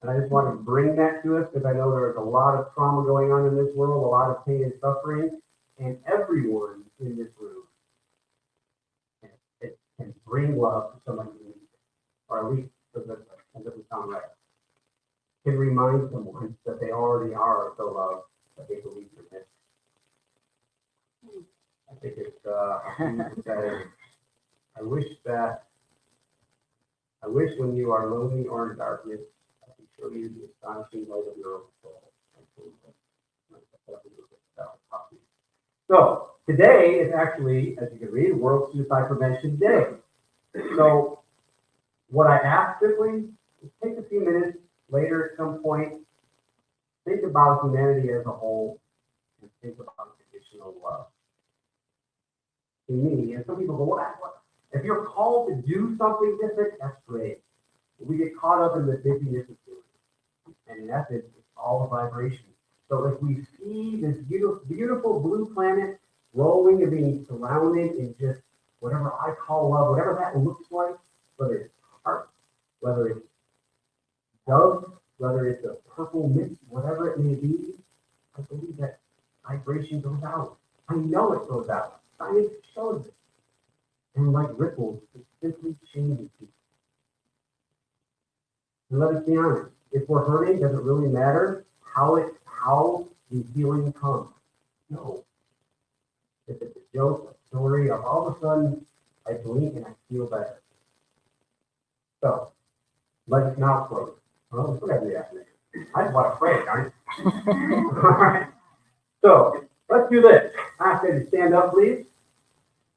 And I just want to bring that to us because I know there is a lot of trauma going on in this world, a lot of pain and suffering, and everyone in this room can bring love to somebody who needs it, or at least so that it doesn't sound right. Can remind someone that they already are so loved that they believe in it. I think it's I wish when you are lonely or in darkness, I can show you the astonishing light of your own soul. So today is actually, as you can read, World Suicide Prevention Day. So what I ask simply is take a few minutes later at some point, think about humanity as a whole, and think about conditional love. To me, and some people go, what? If you're called to do something different, that's great. But we get caught up in the busyness of doing it. And in essence, it's all a vibration. So if we see this beautiful blue planet rolling and being surrounded in just whatever I call love, whatever that looks like, whether it's heart, whether it's doves, whether it's a purple mist, whatever it may be, I believe that vibration goes out. I know it goes out. Science shows it. And like ripples, it simply changes people. And let us be honest, if we're hurting, does it really matter how the healing comes? No. If it's a joke, a story, or all of a sudden I blink and I feel better. So let's now close. Well, let's look at the afternoon. I just want to pray, guys. All right. So let's do this. I ask you to stand up, please.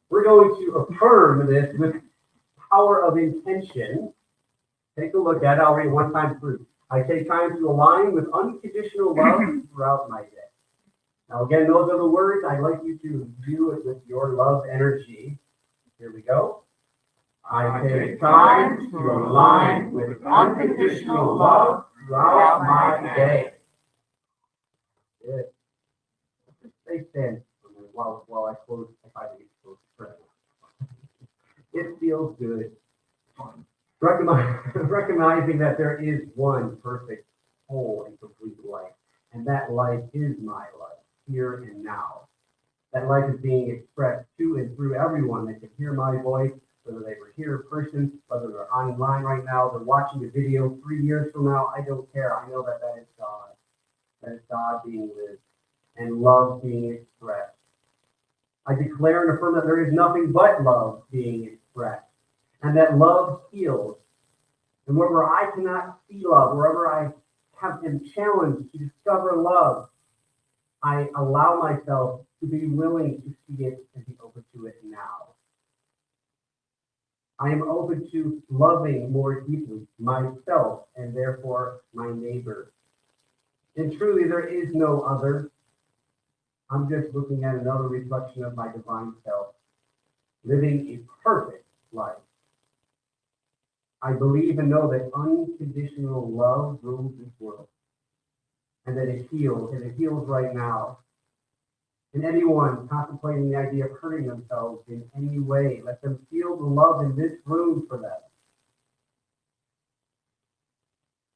We're going to affirm this with power of intention. Take a look at it. I'll read it one time through. I take time to align with unconditional love throughout my day. Now, again, those are the words. I'd like you to do it with your love energy. Here we go. I take time to align with unconditional love throughout my day. Good. Stay stand while I close. If I need to close. It feels good. Recognizing that there is one perfect, whole, and complete life. And that life is my life, here and now. That life is being expressed to and through everyone that can hear my voice, whether they were here in person, whether they're online right now, they're watching the video 3 years from now, I don't care. I know that is God. That is God being lived and love being expressed. I declare and affirm that there is nothing but love being expressed, and that love heals. And wherever I cannot see love, wherever I am challenged to discover love, I allow myself to be willing to see it and be open to it now. I am open to loving more deeply myself and therefore my neighbor. And truly, there is no other. I'm just looking at another reflection of my divine self, living a perfect life. I believe and know that unconditional love rules this world, and that it heals, and it heals right now. And anyone contemplating the idea of hurting themselves in any way, let them feel the love in this room for them.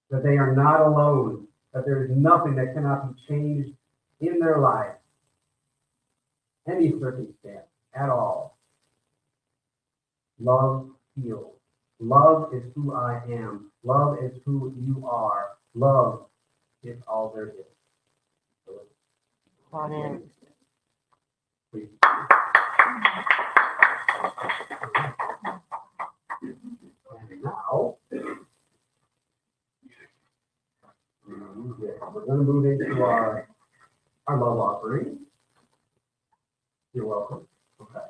That they are not alone, that there is nothing that cannot be changed in their life, any circumstance at all. Love heals. Love is who I am. Love is who you are. Love is all there is. Amen. Please. And now, we're going to move into our love offering. You're welcome. Okay.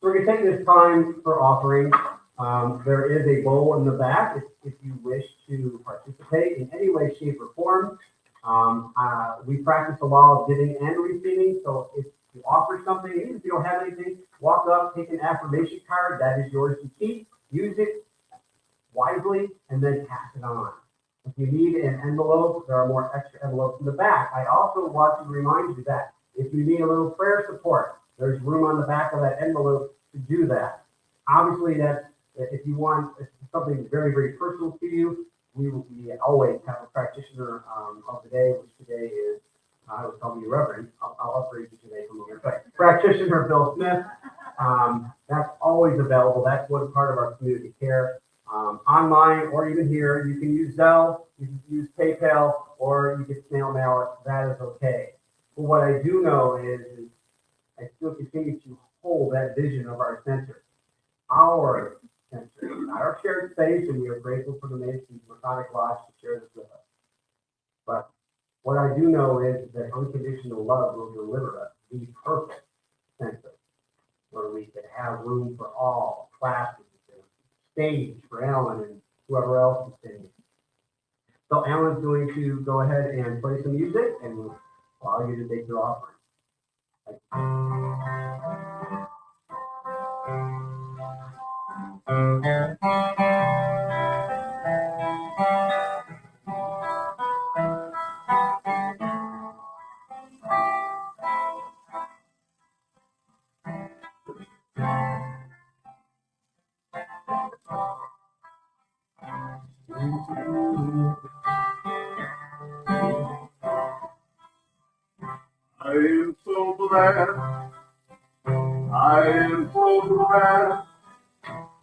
We're going to take this time for offering. There is a bowl in the back if you wish to participate in any way, shape, or form. We practice the law of giving and receiving. So if you offer something, even if you don't have anything, walk up, take an affirmation card. That is yours to keep. Use it wisely and then pass it on. If you need an envelope, there are more extra envelopes in the back. I also want to remind you that if you need a little prayer support, there's room on the back of that envelope to do that. Obviously, that's if you want something very, very personal to you, we always have a practitioner of the day, which today is, I was calling you Reverend. I'll upgrade you today from here. But practitioner Bill Smith, that's always available. That's one part of our community care. Online or even here, you can use Zelle, you can use PayPal, or you can snail mail it. That is okay. But what I do know is I still continue to hold that vision of our center. Our center, not our shared space, and we are grateful for the Masonic Lodge to share this with us. But what I do know is that unconditional love will deliver us the perfect center where we can have room for all classes, and stage for Alan and whoever else is singing. So Alan's going to go ahead and play some music, and we'll allow you to take your offering. I am so glad, I am so glad,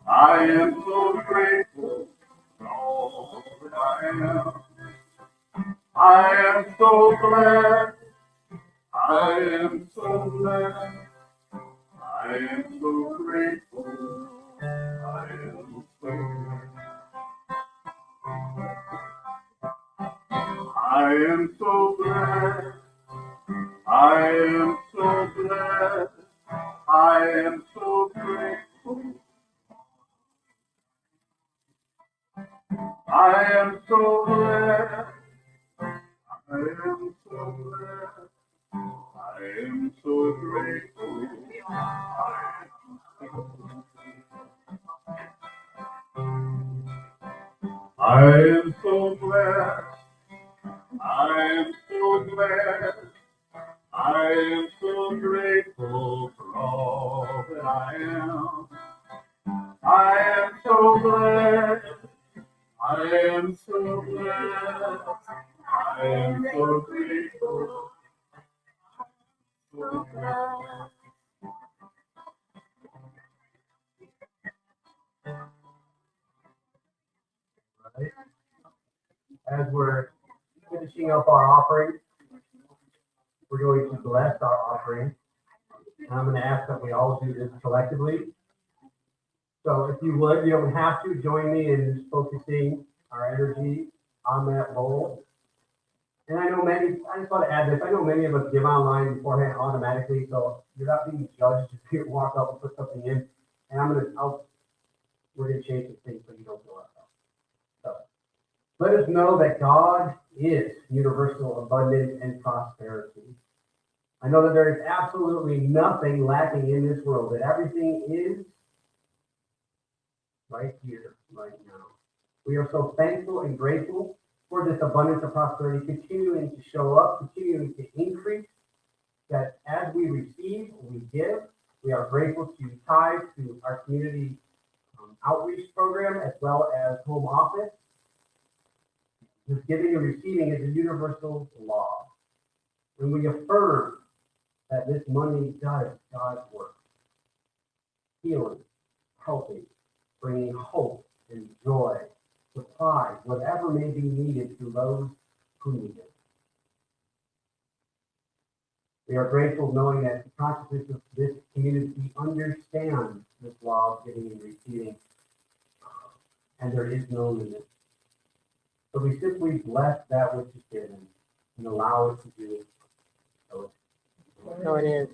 I am so grateful for all that I am. I am so glad, I am so glad, I am so grateful, I am so glad. I am so glad, I am so glad, I am so grateful. I am so glad, I am so glad, I am so grateful. I am so glad, I am so glad, I am so grateful for all that I am. I am so glad, I am so glad, I am so grateful. So glad. Right? As we're finishing up our offering, we're going to bless our offering. And I'm going to ask that we all do this collectively. So if you would, you don't have to join me in just focusing our energy on that bowl. And I know I just want to add this, I know many of us give online beforehand automatically, so you're not being judged if you walk up and put something in. And we're going to change the thing so you don't feel left out. So let us know that God is universal abundance and prosperity. I know that there is absolutely nothing lacking in this world, that everything is right here, right now. We are so thankful and grateful for this abundance of prosperity continuing to show up, continuing to increase, that as we receive, we give. We are grateful to tithe to our community outreach program as well as home office. This giving and receiving is a universal law. When we affirm that this money does God's work, healing, helping, bringing hope and joy, supply, whatever may be needed to those who need it. We are grateful knowing that the consciousness of this community understands this law of giving and receiving, and there is no limit. So we simply bless that which is given and allow it to do it. So it is.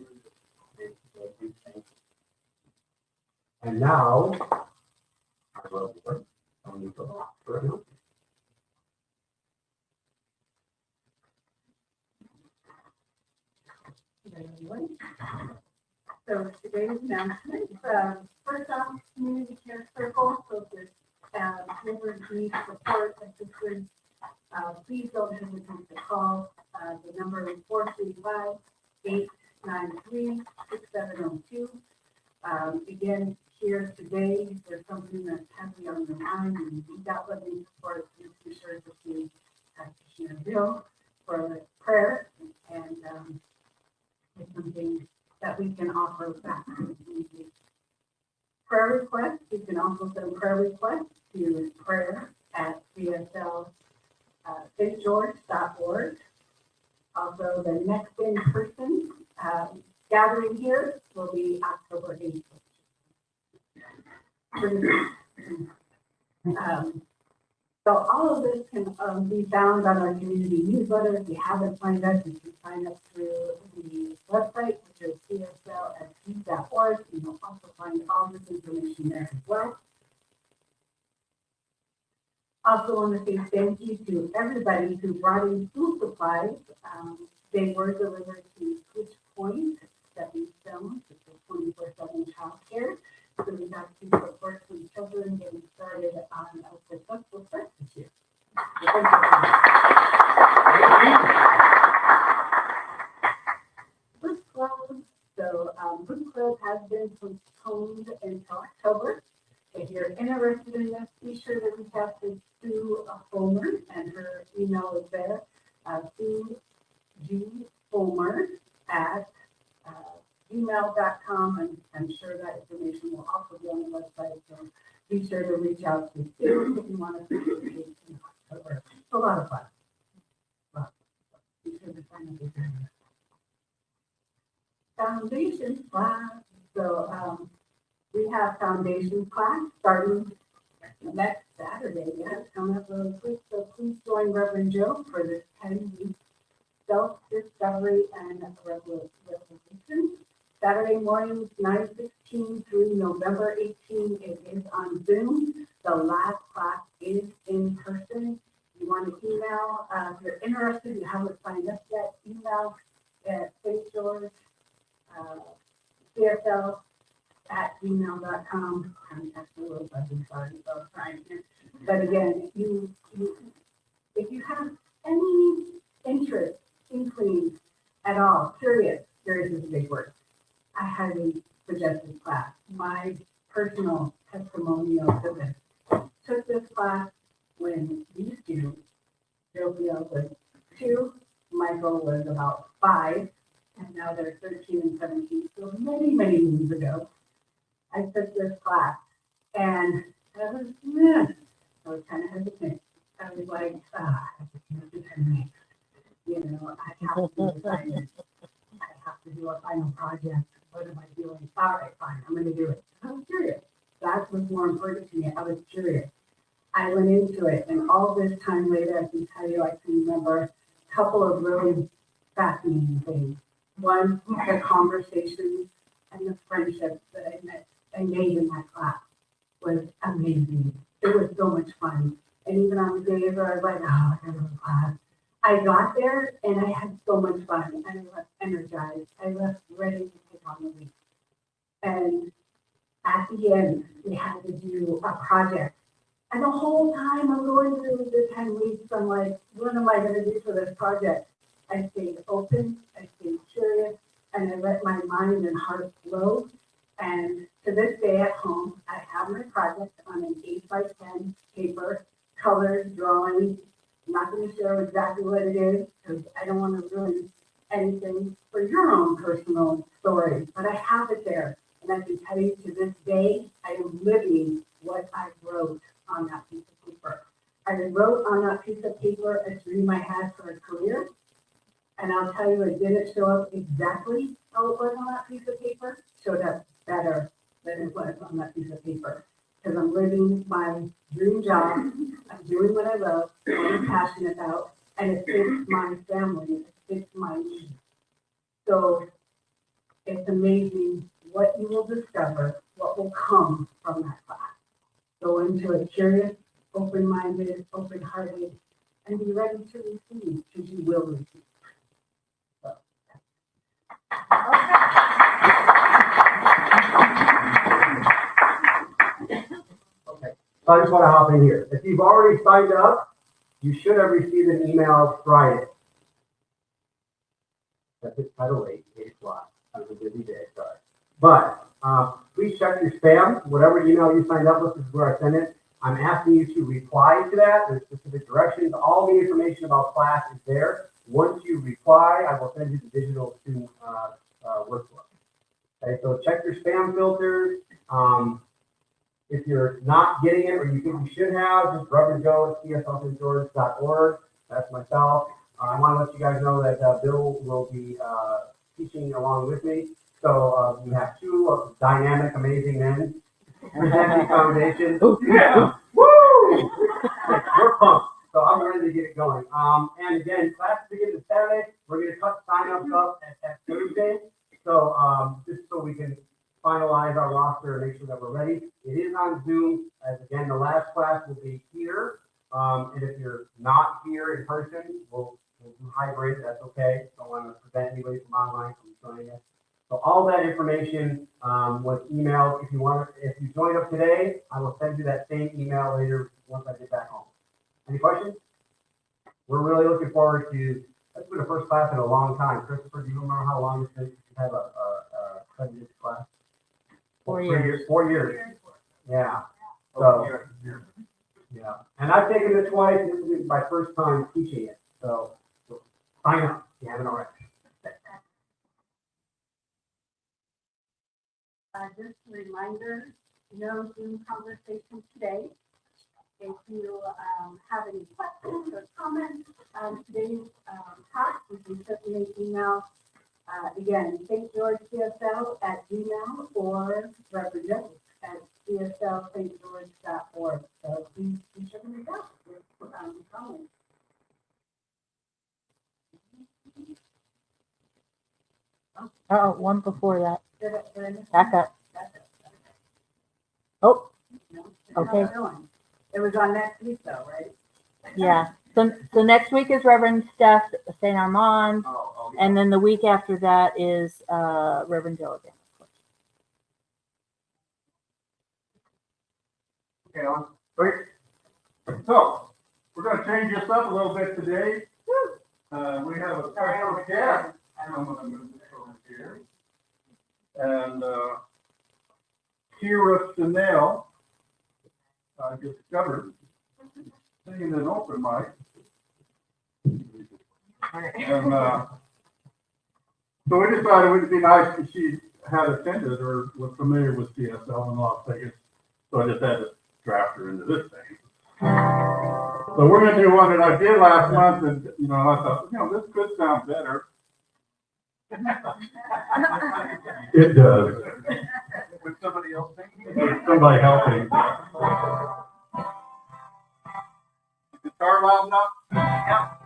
And now, I love you. I'm going to go for it now. So today's announcement, first off, community care circle, so if members need support, assistance, please don't hesitate to call. The number is 435-893-6702. Again, here today, if there's something that's heavy on your mind and you need that living support, please be sure to see Commissioner Bill for prayer, and it's something that we can offer back to the community. Prayer requests, you can also send prayer requests to prayer@CSLSG.org. Also, the next in-person gathering here will be October 8th. So all of this can be found on our community newsletter. If you haven't signed up, you can sign up through the website, which is CSLSG.org. You'll also find all this information there as well. Also want to say thank you to everybody who brought in school supplies. They were delivered to Switch Point, Stepping Stones, which is 24/7 childcare. So we got to support some children getting started on a successful start this year. Book club. So book club has been postponed until October. If you're interested in this, be sure to reach out to Sue Homer, and her email is there. Sue G. Homer at gmail.com, and I'm sure that information will also be on the website. So be sure to reach out to Sue if you want to participate in October. It's a lot of fun. Be sure to sign up. Foundation class. So we have foundation class starting next Saturday. Yeah, it's coming up really quick. So please join Reverend Joe for this 10-week self-discovery and revelation. Saturday mornings, 9:16 through November 18. It is on Zoom. The last class is in person. You want to email, if you're interested, you haven't signed up yet, email at St. George, CSL@gmail.com. Contact the little button, sorry, so trying to. But again, if you have any interest, inkling at all, curious is a big word. I highly suggest this class. My personal testimonial to this. Took this class when these two, Jovial was 2, Michael was about 5, and now they're 13 and 17. So many, many years ago, I took this class, and I was kind of hesitant. I was like, I have to do assignments. I have to do a final project. What am I doing? All right, fine, I'm going to do it. I was curious. That was more important to me. I was curious. I went into it, and all this time later, I can tell you, I can remember a couple of really fascinating things. One, the conversations and the friendships that I made in that class was amazing. It was so much fun. And even on the days where I was like, I got to go to class, I got there and I had so much fun. I left energized. I left ready to take on the week. And at the end, we had to do a project. And the whole time I'm going through the 10 weeks, I'm like, what am I gonna do for this project? I stayed open, I stayed curious, and I let my mind and heart flow. And to this day at home, I have my project on an 8x10 paper, colored drawing. I'm not gonna share exactly what it is, because I don't wanna ruin anything for your own personal story, but I have it there. And I can tell you to this day, I am living what I wrote on that piece of paper. I wrote on that piece of paper a dream I had for a career. And I'll tell you, it didn't show up exactly how it was on that piece of paper, it showed up better than it was on that piece of paper. Because I'm living my dream job, I'm doing what I love, what I'm passionate about, and it fits my family, it fits my needs. So it's amazing what you will discover, what will come from that class. Go into it curious, open-minded, open-hearted, and be ready to receive, because you will receive. So. Okay, so I just want to hop in here. If you've already signed up, you should have received an email Friday. That's it, by the way, 8 o'clock. That was a busy day, sorry. But please check your spam. Whatever email you signed up with is where I send it. I'm asking you to reply to that. There's specific directions. All the information about class is there. Once you reply, I will send you the digital student workbook. Okay, so check your spam filters. If you're not getting it or you think you should have, just Reverend Joe at CSLSG.org. That's myself. I want to let you guys know that Bill will be teaching along with me. So you have two dynamic, amazing men presenting foundation. Yeah, woo! We're pumped. So I'm ready to get it going. And again, class begins Saturday. We're going to cut sign-ups up at Thursday. So just so we can finalize our roster and make sure that we're ready. It is on Zoom. As again, the last class will be here. And if you're not here in person, we'll do hybrid. That's okay. Don't want to prevent anybody from online from joining us. So all that information was emailed. If you join up today, I will send you that same email later once I get back home. Any questions? We're really looking forward to. That's been the first class in a long time. Christopher, do you remember how long it's been since you have a credited class? 4 years. 4 years. Yeah. So, yeah. And I've taken it twice. This is my first time teaching it. So sign up if you haven't already. Just a reminder, no Zoom conversation today. If you have any questions or comments on today's talk, you can send me an email. Again, St. George CSL at Gmail or Reverend Joe at CSLSG.org. So please check me out with comments. Oh, one before that. Did I miss Back up. that? Oh, No? Okay. It was on next week though, right? yeah. So next week is Reverend Steph St. Armand, and then the week after that is Reverend Joe again. Okay, on. Great. So, we're going to change this up a little bit today. We have a special guest. I'm going to move this over here. And Kira Chanel, I discovered, singing an open mic. And so we decided it would be nice if she had attended or was familiar with CSL in Las Vegas. So I just had to draft her into this thing. So we're going to do one that I did last month, and I thought, this could sound better. It does. With somebody else singing? With somebody helping. Guitar loud enough? Yep.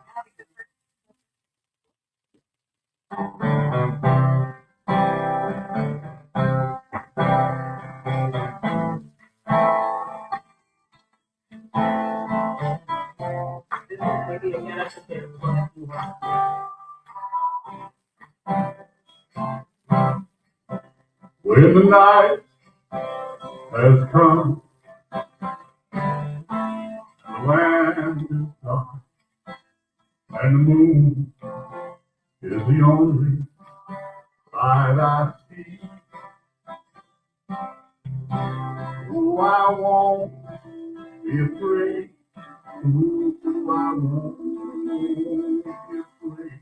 When the night has come. The land is dark, and the moon is the only light I see. Oh, I won't be afraid. Oh, I won't be afraid.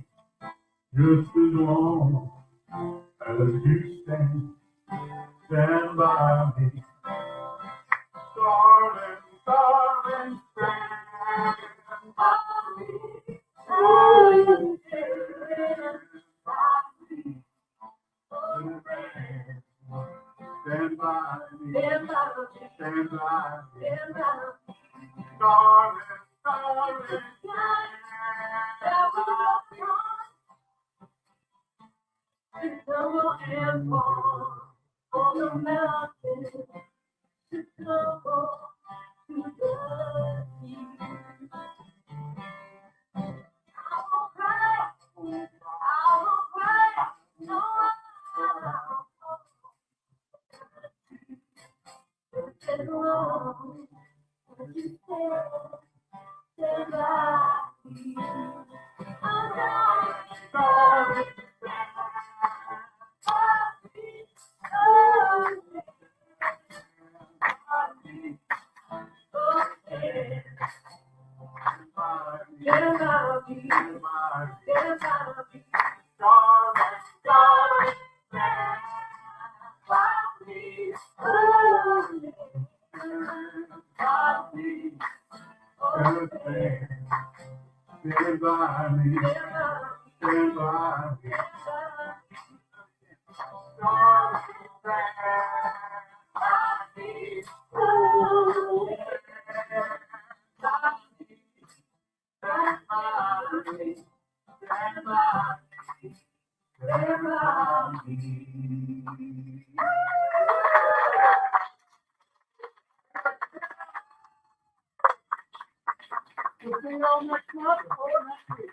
Just as long as you stand by me. Darling, darling, stand by me. Oh, stand by me. Stand by me. Stand by me. Darling, darling, stand by me. Double and fall on the mountain, to double to the sea. I will cry, no, as long as you stand by me. I'm sorry, stand by me, stand by me. We'll see you all next month or next week.